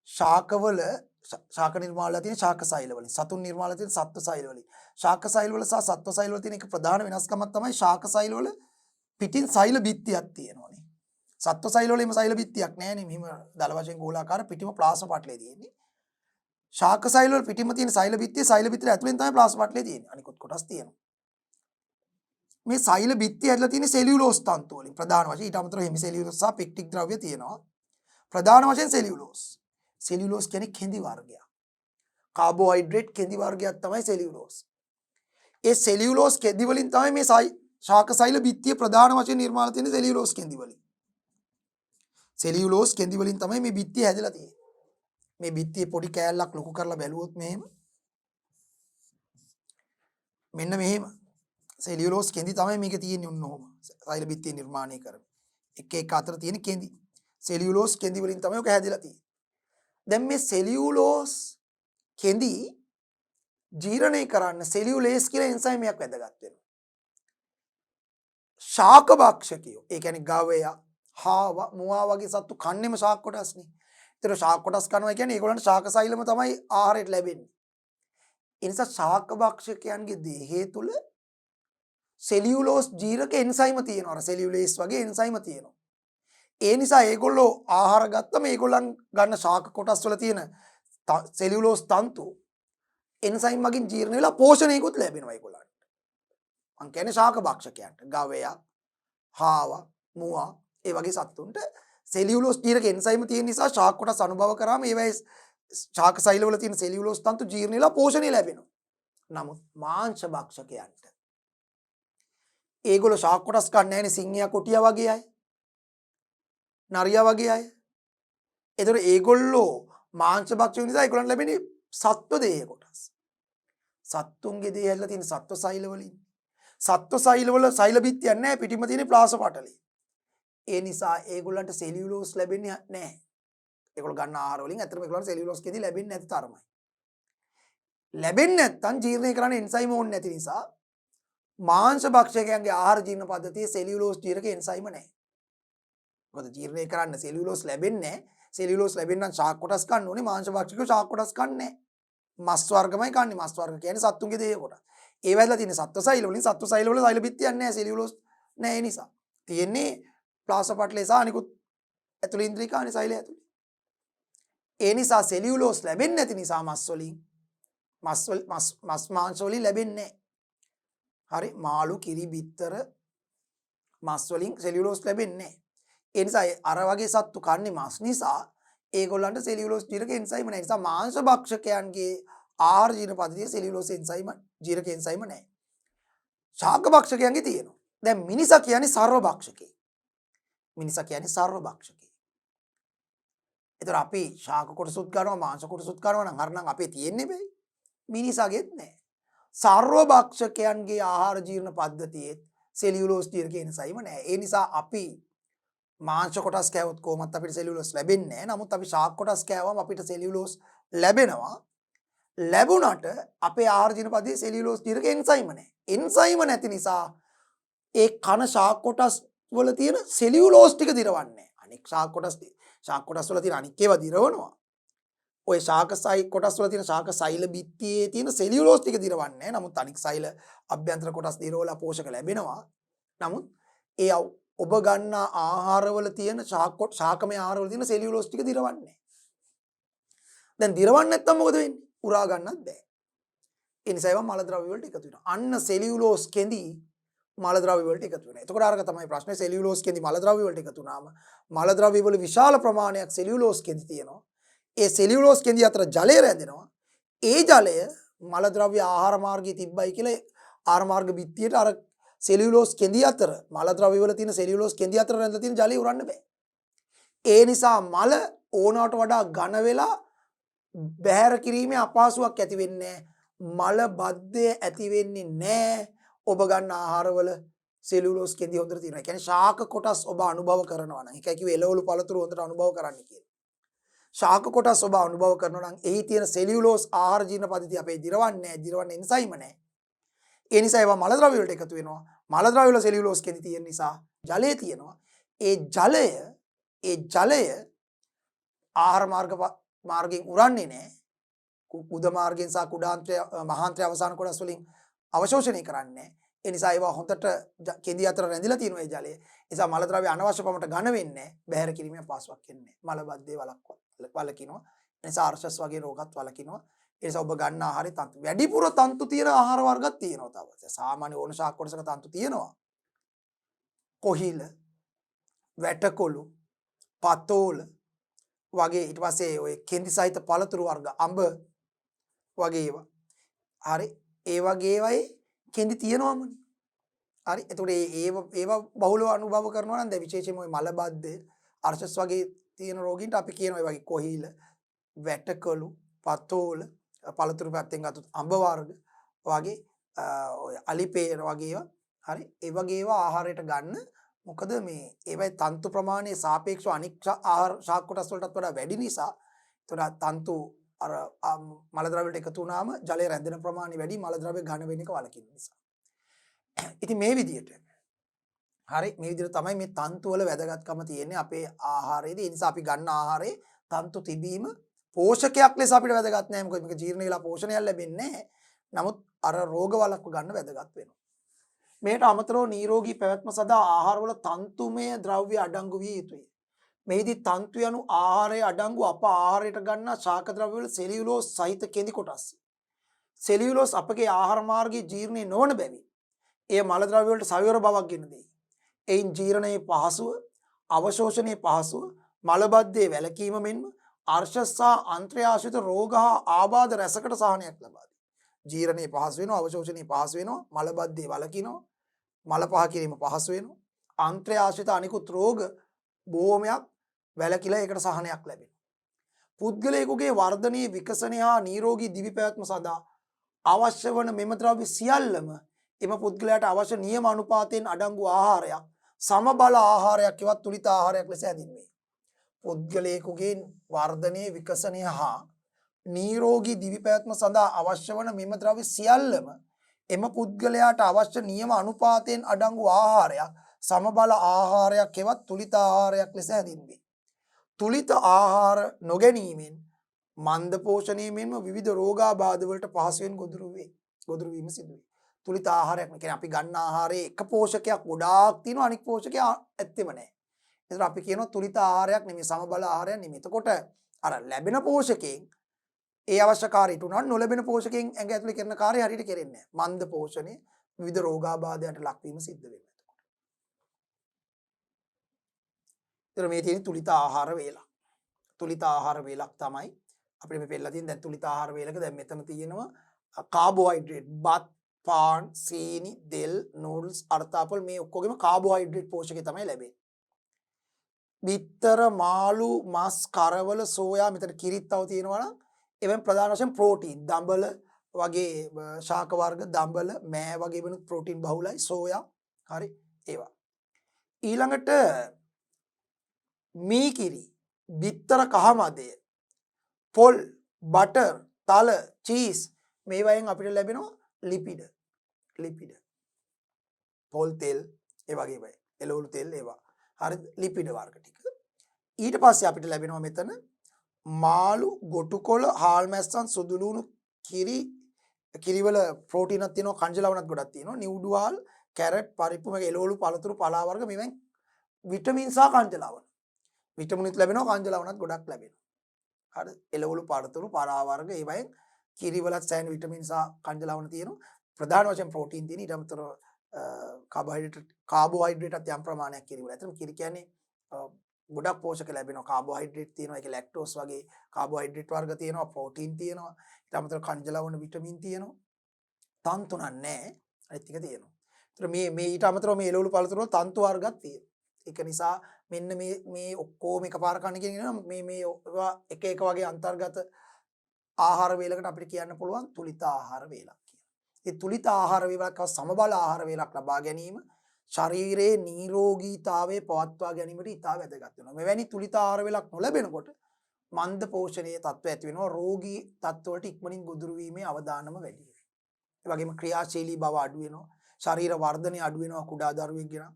ශාකවල ශාක නිර්මාණලා තියෙන ශාක සෛල වලින්, සතුන් නිර්මාණලා තියෙන සත්ව සෛල වලින්. ශාක සෛල වල සහ සත්ව සෛල වල තියෙන එක ප්‍රධාන වෙනස්කමක් තමයි ශාක සෛල වල පිටින් සෛල බිත්තියක් තියෙනවානේ. සත්ව සෛල වල එම සෛල බිත්තියක් නැහැනේ. මෙහිම දල වශයෙන් ගෝලාකාර පිටිම ප්ලාස්ම පටලේ තියෙන්නේ. ශාක සෛල වල පිටිම තියෙන සෛල බිත්තිය ඇතුලෙන් තමයි ප්ලාස්ම පටලේ තියෙන්නේ. අනිකුත් කොටස් තියෙනවා. මේ සෛල බිත්තිය ඇතුළේ තියෙන සෙලියුලෝස් තන්තු වලින් ප්‍රධාන වශයෙන් ඊට අමතරව හෙමිසෙලියුලෝස් සහ පෙක්ටික් ද්‍රව්‍ය තියෙනවා. ප්‍රධාන වශයෙන් සෙලියුලෝස්. සෙලියුලෝස් කියන්නේ කෙඳි වර්ගයක්. කාබෝහයිඩ්‍රේට් කෙඳි වර්ගයක් තමයි සෙලියුලෝස්. ඒ සෙලියුලෝස් කෙඳි වලින් තමයි මේ ශාක සෛල බිත්තිය ප්‍රධාන වශයෙන් නිර්මාණය තියෙන සෙලියුලෝස් කෙඳි වලින්. සෙලියුලෝස් කෙඳි වලින් තමයි මේ බිත්තිය හැදලා තියෙන්නේ. මේ බිත්තියේ පොඩි කෑල්ලක් ලොකු කරලා බැලුවොත් මෙහෙම මෙන්න මෙහෙම සෙලියුලෝස් කෙඳි තමයි මේක තියෙන්නේ ඔන්නෝම. සෛල බිත්තිය නිර්මාණය කරන. එක අතර තියෙන කෙඳි. සෙලියුලෝස් කෙඳි වලින් තමයි ඔක හැදලා තියෙන්නේ. දැන් මේ සෙලියුලෝස් කෙඳි ජීර්ණය කරන්න සෙලියුලේස් කියලා එන්සයිමයක් වැදගත් වෙනවා. ශාක භක්ෂකයෝ, ඒ කියන්නේ ගවයා, හාව, මුවා වගේ සත්තු කන්නේම ශාක කොටස්නේ. ඒතර ශාක කොටස් කනවා කියන්නේ ඒගොල්ලන්ට ශාක සෛලම තමයි ආහාරයට ලැබෙන්නේ. ඒ නිසා ශාක භක්ෂකයන්ගේ දේහය තුල සෙලියුලෝස් ජීරක එන්සයිම තියෙනවා. අර සෙලියුලේස් වගේ එන්සයිම තියෙනවා. ඒ නිසා ඒගොල්ලෝ ආහාර ගත්තම ඒගොල්ලන් ගන්න ශාක කොටස් වල තියෙන සෙලියුලෝස් තන්තු එන්සයිම් මගින් ජීර්ණ වෙලා පෝෂණයකුත් ලැබෙනවා ඒගොල්ලන්ට. මං කියන්නේ ශාක භක්ෂකයන්ට. ගවයා, හාව, මුවා ඒ වගේ සත්තුන්ට සෙලියුලෝස් ජීරක එන්සයිම තියෙන නිසා ශාක කොටස් අනුභව කරාම ඒවයි ශාක සෛල වල තියෙන සෙලියුලෝස් තන්තු ජීර්ණ වෙලා පෝෂණය ලැබෙනවා. නමුත් මාංශ භක්ෂකයන්ට ඒගොල්ලෝ ශාක කොටස් කන්නේ නැහැනේ සිංහයා කොටියා වගේ අය. නරියා වගේ අය. ඒතර ඒගොල්ලෝ මාංශ භක්ෂක නිසා ඒගොල්ලන්ට ලැබෙන්නේ සත්ව දේහ කොටස්. සත්තුන්ගේ දේහ ඇදලා තියෙන සත්ව සෛල වලින්. සත්ව සෛල වල සෛල බිත්තියක් නැහැ පිටින්ම තියෙන ප්ලාස පටලේ. ඒ නිසා ඒගොල්ලන්ට සෙලියුලෝස් ලැබෙන්නේ නැහැ. ඒගොල්ලෝ ගන්න ආහාර වලින් ඇත්තටම ඒගොල්ලන්ට සෙලියුලෝස් කෙඳි ලැබෙන්නේ නැති තරමයි. ලැබෙන්නේ නැත්නම් ජීර්ණය කරන්න එන්සයිම ඕනේ නැති නිසා මාංශ භක්ෂකයන්ගේ ආහාර ජීර්ණ පද්ධතියේ සෙලියුලෝස් ජීරක එන්සයිම නැහැ. මොකද ජීර්ණය කරන්න සෙලියුලෝස් ලැබෙන්නේ නැහැ. සෙලියුලෝස් ලැබෙන්න නම් ශාක කොටස් කන්න ඕනේ. මාංශ භක්ෂකයෝ ශාක කොටස් කන්නේ නැහැ. මස් වර්ගමයි කන්නේ. මස් වර්ග කියන්නේ සත්තුන්ගේ දේහ කොටස්. ඒ වැදලා තියෙන සත්ව සෛල වලින් සත්ව සෛල වල සෛල බිත්තියක් නැහැ. සෙලියුලෝස් නැහැ. ඒ නිසා තියෙන්නේ ප්ලාස පටලේ සහ අනිකුත් ඇතුළේ ඉන්ද්‍රිකානේ සෛලය ඇතුළේ. ඒ නිසා සෙලියුලෝස් ලැබෙන්නේ නැති නිසා මස් මාංශ වලින් ලැබෙන්නේ නැහැ. හරි මාළු කිරි බිත්තර මස් වලින් සෙලියුලෝස් ලැබෙන්නේ නැහැ. ඒ නිසා අර වගේ සත්තු කන්නේ මස් නිසා ඒගොල්ලන්ට සෙලියුලෝස් ජීරක එන්සයිම නැහැ. ඒ නිසා මාංශ භක්ෂකයන්ගේ ආහාර ජීර්ණ පද්ධතියේ සෙලියුලෝස් එන්සයිම ජීරක එන්සයිම නැහැ. ශාක භක්ෂකයන්ගේ තියෙනවා. දැන් මිනිසා කියන්නේ සර්ව භක්ෂකේ. මිනිසා කියන්නේ සර්ව භක්ෂකේ. ඒතර අපි ශාක කොටසුත් ගන්නවා මාංශ කොටසුත් ගන්නවා නම් හරිනම් අපේ තියෙන්නේ බෑ. මිනිසාගෙත් නැහැ. සර්ව භක්ෂකයන්ගේ ආහාර ජීර්ණ පද්ධතියේ සෙලියුලෝස් ජීරක එන්සයිම නැහැ. ඒ නිසා අපි මාංශ කොටස් කෑවොත් කොහොමත් අපිට සෙලියුලෝස් වෙන්නේ නැහැ. නමුත් අපි ශාක කොටස් කෑවම අපිට සෙලියුලෝස් ලැබෙනවා. ලැබුණාට අපේ ආහාර ජීර්ණ පද්ධතියේ සෙලියුලෝස් ජීරක එන්සයිම නැහැ. එන්සයිම නැති නිසා ඒ කන ශාක කොටස් වල තියෙන සෙලියුලෝස් ටික දිරවන්නේ නැහැ. අනික ශාක කොටස් වල තියෙන අනික් ඒවා දිරවනවා. ඔය ශාක කොටස් වල තියෙන ශාක සෛල බිත්තියේ තියෙන සෙලියුලෝස් ටික දිරවන්නේ නැහැ. නමුත් අනික් සෛල අභ්‍යන්තර කොටස් දිරවලා පෝෂක ලැබෙනවා. නමුත් ඒ ඔබ ගන්න ආහාරවල තියෙන ශාකමය ආහාරවල තියෙන සෙලියුලෝස් ටික දිරවන්නේ නැහැ. දැන් දිරවන්නේ නැත්නම් මොකද වෙන්නේ? උරා ගන්නත් බෑ. ඒ නිසා ඒවා මල ද්‍රව්‍ය වලට එකතු වෙනවා. අන්න සෙලියුලෝස් කෙඳි මල ද්‍රව්‍ය වලට එකතු වෙනවා. එතකොට අරක තමයි ප්‍රශ්නේ සෙලියුලෝස් කෙඳි මල ද්‍රව්‍ය වලට එකතු වුණාම මල ද්‍රව්‍ය වල විශාල ප්‍රමාණයක් සෙලියුලෝස් කෙඳි තියෙනවා. ඒ සෙලියුලෝස් කෙඳි අතර ජලය රැඳෙනවා. ඒ ජලය මල ද්‍රව්‍ය ආහාර මාර්ගයේ තිබ්බයි කියලා ආහාර මාර්ග බිත්තියට අර සෙලියුලෝස් කෙඳි අතර මල ද්‍රව්‍ය වල තියෙන සෙලියුලෝස් කෙඳි අතර රැඳලා තියෙන ජලය උරන්න බෑ. ඒ නිසා මල ඕනවට වඩා ඝන වෙලා බැහැර කිරීමේ අපහසුයක් ඇති වෙන්නේ මල බද්ධය ඇති වෙන්නේ නැහැ. ඔබ ගන්න ආහාරවල සෙලියුලෝස් කෙඳි හොඳට තියෙනවා. ඒ කියන්නේ ශාක කොටස් ඔබ අනුභව කරනවා නම් ඒකයි කිව්වේ එළවලු පළතුරු හොඳට අනුභව කරන්න කියලා. ශාක කොටස් ඔබ අනුභව කරනවා නම් එහි තියෙන සෙලියුලෝස් ආහාර ජීර්ණ පද්ධතිය අපේ දිරවන්නේ නැහැ. දිරවන්නේ එන්සයිම නැහැ. ඒ නිසා ඒවා මල ද්‍රව්‍ය වලට එකතු වෙනවා. මල ද්‍රව්‍ය වල සෙලියුලෝස් කෙඳි තියෙන නිසා ජලය තියෙනවා. ඒ ජලය ආහාර මාර්ගයෙන් උරන්නේ නැහැ. කුද මාර්ගයෙන් සහ කුඩාන්ත්‍රය මහාන්ත්‍රය අවසාන කොටස් වලින් අවශෝෂණය කරන්නේ නැහැ. ඒ නිසා ඒවා හොඳට කෙඳි අතර රැඳිලා තියෙනවා ඒ ජලය. ඒ නිසා මල ද්‍රව්‍ය අනවශ්‍ය පමණට ඝන වෙන්නේ නැහැ. බැහැර කිරීමේ අපහසුයක් එන්නේ නැහැ. මල බද්ධය වළකිනවා. ඒ නිසා ආර්ශස් වගේ රෝගත් වළකිනවා. ඒ නිසා ඔබ ගන්න ආහාරේ තන්තු වැඩිපුර තන්තු තියෙන ආහාර වර්ගත් තියෙනවා තව. සාමාන්‍ය ඕන ශාක කොටසක තන්තු තියෙනවා. කොහිල, වැටකොළු, පතෝල වගේ ඊට පස්සේ ඔය කෙඳි සහිත පළතුරු වර්ග අඹ වගේ ඒවා. හරි. ඒ වගේ ඒවායි කෙඳි තියෙනවමනේ. හරි. එතකොට ඒවා බහුලව අනුභව කරනවා නම් දැන් විශේෂයෙන්ම ඔය මල බද්ධය, අර්ශස් වගේ තියෙන රෝගීන්ට අපි කියනවා ඒ වගේ කොහිල, වැටකොළු, පතෝල පළතුරු පැත්තෙන් ගත්තොත් අඹ වර්ග වගේ ඔය අලිපේර වගේ ඒවා. හරි. ඒ වගේ ඒවා ආහාරයට ගන්න. මොකද මේ ඒවයි තන්තු ප්‍රමාණය සාපේක්ෂව අනික් ආහාර ශාක කොටස් වලටත් වඩා වැඩි නිසා ඒතකොට තන්තු අර මල ද්‍රව්‍ය වලට එකතු වුණාම ජලය රැඳෙන ප්‍රමාණය වැඩි මල ද්‍රව්‍ය ඝන වෙන එක වළකින නිසා. ඉතින් මේ විදිහට හරි මේ විදිහට තමයි මේ තන්තු වල වැදගත්කම තියෙන්නේ අපේ ආහාරයේදී. ඒ නිසා අපි ගන්න ආහාරයේ තන්තු තිබීම පෝෂකයක් ලෙස අපිට වැදගත් නෑ. මොකද මේක ජීර්ණ වෙලා පෝෂණයක් ලැබෙන්නේ නැහැ. නමුත් අර රෝග වළක්ව ගන්න වැදගත් වෙනවා. මේට අමතරව නිරෝගී පැවැත්ම සඳහා ආහාරවල තන්තුමය ද්‍රව්‍ය අඩංගු විය යුතුය. මෙහිදී තන්තු යනු ආහාරයේ අඩංගු අප ආහාරයට ගන්නා ශාක ද්‍රව්‍ය වල සෙලියුලෝස් සහිත කෙඳි කොටස්. සෙලියුලෝස් අපගේ ආහාර මාර්ගයේ ජීර්ණය නොවන බැවින් එය මල ද්‍රව්‍ය වලට සවිවර බවක් ගෙන දෙයි. එයින් ජීර්ණයේ පහසුව, අවශෝෂණයේ පහසුව, මල බද්ධයේ වැළකීම මෙන්ම අර්ශස් සහ අන්ත්‍රය ආශ්‍රිත රෝග හා ආබාධ රැසකට සහනයක් ලබා දී. ජීර්ණේ පහසු වෙනවා, අවශෝෂණේ පහසු වෙනවා, මලබද්ධය වළකිනවා, මල පහ කිරීම පහසු වෙනවා. ආන්ත්‍රය ආශ්‍රිත අනිකුත් රෝග බොහෝමයක් වැළකීලා ඒකට සහනයක් ලැබෙනවා. පුද්ගලයෙකුගේ වර්ධනයේ විකසනය හා නිරෝගී දිවි පැවැත්ම සඳහා අවශ්‍ය වන මෙම ද්‍රව්‍ය සියල්ලම එම පුද්ගලයාට අවශ්‍ය නියම අනුපාතයෙන් අඩංගු ආහාරයක්, සමබල ආහාරයක් හෙවත් තුලිත ආහාරයක් ලෙස හැඳින්වේ. පුද්ගලයෙකුගේ වර්ධනයේ විකසනය හා නිරෝගී දිවි පැවැත්ම සඳහා අවශ්‍ය වන මෙම ද්‍රව්‍ය සියල්ලම එම පුද්ගලයාට අවශ්‍ය නියම අනුපාතයෙන් අඩංගු ආහාරයක්, සමබල ආහාරයක් හෙවත් තුලිත ආහාරයක් ලෙස හැඳින්වේ. තුලිත ආහාර නොගැනීමෙන් මන්ද පෝෂණය මෙන්ම විවිධ රෝගාබාධ වලට පහසුවෙන් ගොදුරු වීම සිදු වේ. තුලිත ආහාරයක් කියන්නේ අපි ගන්න ආහාරයේ එක පෝෂකයක් ගොඩාක් තියෙනවා, අනිත් පෝෂකයක් ඇත්තෙම නැහැ. ඒතර අපි කියනවා තුලිත ආහාරයක් නෙමෙයි, සමබල ආහාරයක් නෙමෙයි. එතකොට අර ලැබෙන පෝෂකයෙන් ඒ අවශ්‍ය කාර්යයට උනන නොලැබෙන පෝෂකයෙන් ඇඟ ඇතුලේ කරන කාර්යය හරියට කෙරෙන්නේ නැහැ. මන්ද පෝෂණය විවිධ රෝගාබාධයන්ට ලක්වීම සිද්ධ වෙනවා. එතකොට මේ තියෙන තුලිත ආහාර වේලක්. තුලිත ආහාර වේලක් තමයි අපිට මේ පෙන්නලා තියෙන. දැන් තුලිත ආහාර වේලක දැන් මෙතන තියෙනවා කාබෝහයිඩ්‍රේට්, බත්, පාන්, සීනි, දෙල්, නූඩල්ස්, අර්තාපල් මේ ඔක්කොගෙම කාබෝහයිඩ්‍රේට් පෝෂකය තමයි ලැබෙන්නේ. බිත්තර, මාළු, මස්, කරවල, සෝයා, මෙතන කිරිත් තව තියෙනවා නම් එවෙන් ප්‍රධාන වශයෙන් ප්‍රෝටීන්, දඹල වගේ ශාක වර්ග, දඹල, මෑ වගේ වෙනුත් ප්‍රෝටීන් බහුලයි, සෝයා, හරි ඒවා. ඊළඟට මී කිරි, බිත්තර කහමදය, පොල්, බටර්, තල, චීස් මේවායින් අපිට ලැබෙනවා ලිපිඩ. පොල් තෙල් ඒ වගේ වයි. එළවලු තෙල් ඒවා. හරි ලිපිඩ වර්ග ටික. ඊට පස්සේ අපිට ලැබෙනවා මෙතන මාළු, ගොටුකොළ, හාල් මැස්සන්, සුදු ලුණු, කිරිවල ප්‍රෝටීනක් තියෙනවා, කංජ ලවණත් ගොඩක් තියෙනවා. නිවුඩු වහල්, කැරට්, පරිප්පු මේක එළවලු, පළතුරු, පලා වර්ග මේවෙන් විටමින් සහ කංජ ලවණ. විටමිනුත් ලැබෙනවා, කංජ ලවණත් ගොඩක් ලැබෙනවා. හරි එළවලු, පළතුරු, පලා වර්ග ඒවෙන් කිරිවලත් සෑහෙන විටමින් සහ කංජ ලවණ තියෙනවා. ප්‍රධාන වශයෙන් ප්‍රෝටීන් තියෙන. ඊට අමතරව කාබෝහයිඩ්‍රේට් යම් ප්‍රමාණයක් කිරිවල. ඇත්තටම කිරි කියන්නේ ගොඩක් පෝෂක ලැබෙනවා. කාබෝහයිඩ්‍රේට් තියෙනවා, ඒකේ ලැක්ටෝස් වගේ කාබෝහයිඩ්‍රේට් වර්ග තියෙනවා, ප්‍රෝටීන් තියෙනවා. ඊට අමතරව කංජ ලවණ, විටමින් තියෙනවා. තන්තු නැහැ. අනිත් ටික තියෙනවා. ඒතර මේ ඊට අමතරව මේ එළවලු පළතුරු වල තන්තු වර්ගත් තියෙනවා. ඒක නිසා මෙන්න මේ ඔක්කොම එකපාර කන්න කියන මේ එක වගේ අන්තර්ගත ආහාර වේලකට අපිට කියන්න පුළුවන් තුලිත ආහාර වේලක් කියලා. ඒ තුලිත ආහාර වේලක් හා සමබල ආහාර වේලක් ලබා ගැනීම ශරීරයේ නිරෝගීතාවයේ පවත්වා ගැනීමට ඉතා වැදගත් වෙනවා. මෙවැනි තුලිත ආහාර වේලක් නොලැබෙනකොට මන්ද පෝෂණයේ තත්ත්ව ඇති වෙනවා. රෝගී තත්ත්ව වලට ඉක්මනින් ගොදුරු වීමේ අවදානම වැඩි වෙනවා. ඒ වගේම ක්‍රියාශීලී බව අඩු වෙනවා. ශරීර වර්ධනය අඩු වෙනවා කුඩා දරුවෙක් ගෙන.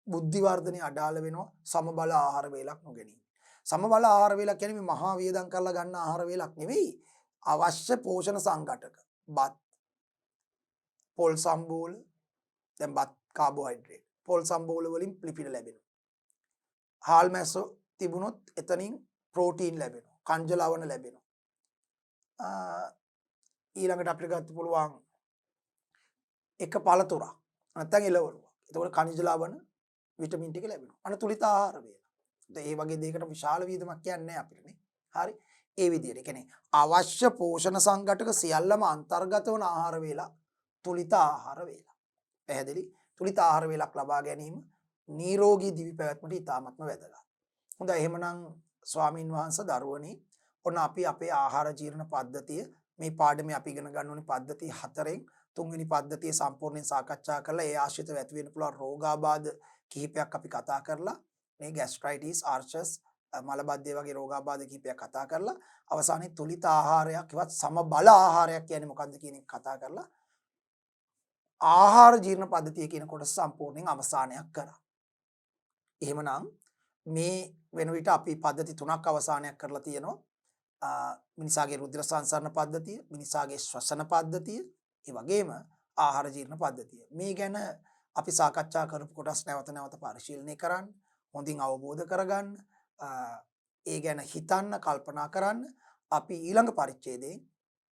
බුද්ධි වර්ධනය අඩාල වෙනවා සමබල ආහාර වේලක් නොගැනීම. සමබල ආහාර වේලක් කියන්නේ මේ මහා වියදම් කරලා ගන්න ආහාර වේලක් නෙවෙයි. අවශ්‍ය පෝෂණ සංඝටක. බත්, පොල් සම්බෝල, දැන් බත් කාබෝහයිඩ්‍රේට්. පොල් සම්බෝල වලින් ලිපිඩ ලැබෙනවා. හාල් මැස්සෝ තිබුණොත් එතනින් ප්‍රෝටීන් ලැබෙනවා. කංජ ලවණ ලැබෙනවා. ඊළඟට අපිට ගන්න පුළුවන් එක පළතුරක් නැත්නම් එළවලු. එතකොට කංජ ලවණ, විටමින් ටික ලැබෙනවා. අන තුලිත ආහාර වේල. ඒ වගේ දෙයකට විශාල වියදමක් කියන්නේ නැහැ අපිට නේ. හරි. ඒ විදිහට. ඒ කියන්නේ අවශ්‍ය පෝෂණ සංඝටක සියල්ලම අන්තර්ගත වන ආහාර වේලා තුලිත ආහාර වේලා. පැහැදිලි? තුලිත ආහාර වේලක් ලබා ගැනීම නිරෝගී දිවි පැවැත්මට ඉතාමත්ම වැදගත්. හොඳයි එහෙමනම් ස්වාමින් වහන්සේ දරුවනි ඔන්න අපි අපේ ආහාර ජීර්ණ පද්ධතිය මේ පාඩමේ අපි ඉගෙන ගන්න ඕනේ පද්ධති 4න් තුන්වෙනි පද්ධතිය සම්පූර්ණයෙන් සාකච්ඡා කරලා ඒ ආශ්‍රිත ඇති වෙන්න පුළුවන් රෝගාබාධ කිහිපයක් අපි කතා කරලා මේ ગેස්ට්‍රයිටිස්, ආර්චස්, මලබද්ධය වගේ රෝගාබාධ කිහිපයක් කතා කරලා අවසානයේ තුලිත ආහාරයක් ඉවත් සමබල ආහාරයක් කියන්නේ මොකක්ද කියන එක කතා කරලා ආහාර ජීර්ණ පද්ධතිය කියන කොටස සම්පූර්ණයෙන් අවසානයක් කරා. එහෙමනම් මේ වෙන විට අපි පද්ධති 3ක් අවසානයක් කරලා තියෙනවා. මිනිසාගේ රුධිර සංසරණ පද්ධතිය, මිනිසාගේ ශ්වසන පද්ධතිය, ඒ වගේම ආහාර ජීර්ණ පද්ධතිය. මේ ගැන අපි සාකච්ඡා කරපු කොටස් නැවත නැවත පරිශීලනය කරන්න, හොඳින් අවබෝධ කරගන්න, ඒ ගැන හිතන්න, කල්පනා කරන්න. අපි ඊළඟ පරිච්ඡේදයෙන්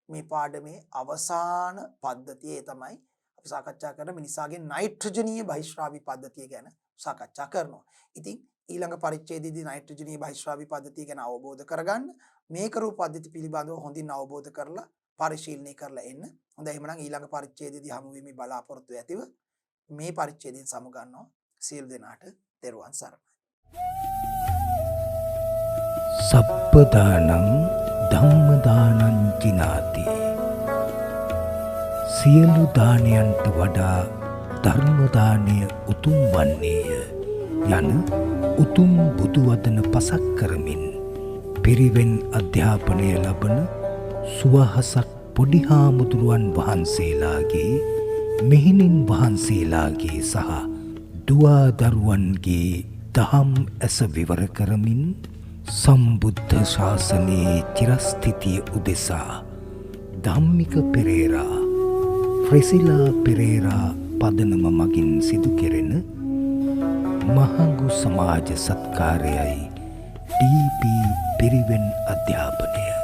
මේ පාඩමේ අවසාන පද්ධතිය තමයි අපි සාකච්ඡා කරන මිනිසාගේ නයිට්‍රජනීය බහිශ්‍රාවී පද්ධතිය ගැන සාකච්ඡා කරනවා. ඉතින් ඊළඟ පරිච්ඡේදයේදී නයිට්‍රජනීය බහිශ්‍රාවී පද්ධතිය ගැන අවබෝධ කරගන්න මේ කරු පද්ධති පිළිබඳව හොඳින් අවබෝධ කරලා පරිශීලනය කරලා එන්න. හොඳයි එහෙනම් ඊළඟ පරිච්ඡේදයේදී හමු වෙමි බලාපොරොත්තු ඇතිව මේ පරිච්ඡේදයෙන් සමුගන්නවා. සියලු දෙනාට තෙරුවන් සරණයි. සබ්බදානං ධම්මදානං ජිනාති. සියලු දානයන්ට වඩා ධර්ම දානය උතුම් වන්නේය යන උතුම් බුදු වදන පසක් කරමින් පිරිවෙන් අධ්‍යාපනය ලබන සුවහසක් පොඩි හාමුදුරුවන් වහන්සේලාගේ මෙහෙණින් වහන්සේලාගේ සහ දුවා දරුවන්ගේ දහම් ඇස විවර කරමින් සම්බුද්ධ ශාසනයේ චිරස්ථිතිය උදෙසා ධම්මික පෙරේරා ෆ්‍රෙසිලා පෙරේරා පදනම මගින් සිදු කෙරෙන මහඟු සමාජ සත්කාරයයි ඩීපී පිරිවෙන් අධ්‍යාපනය.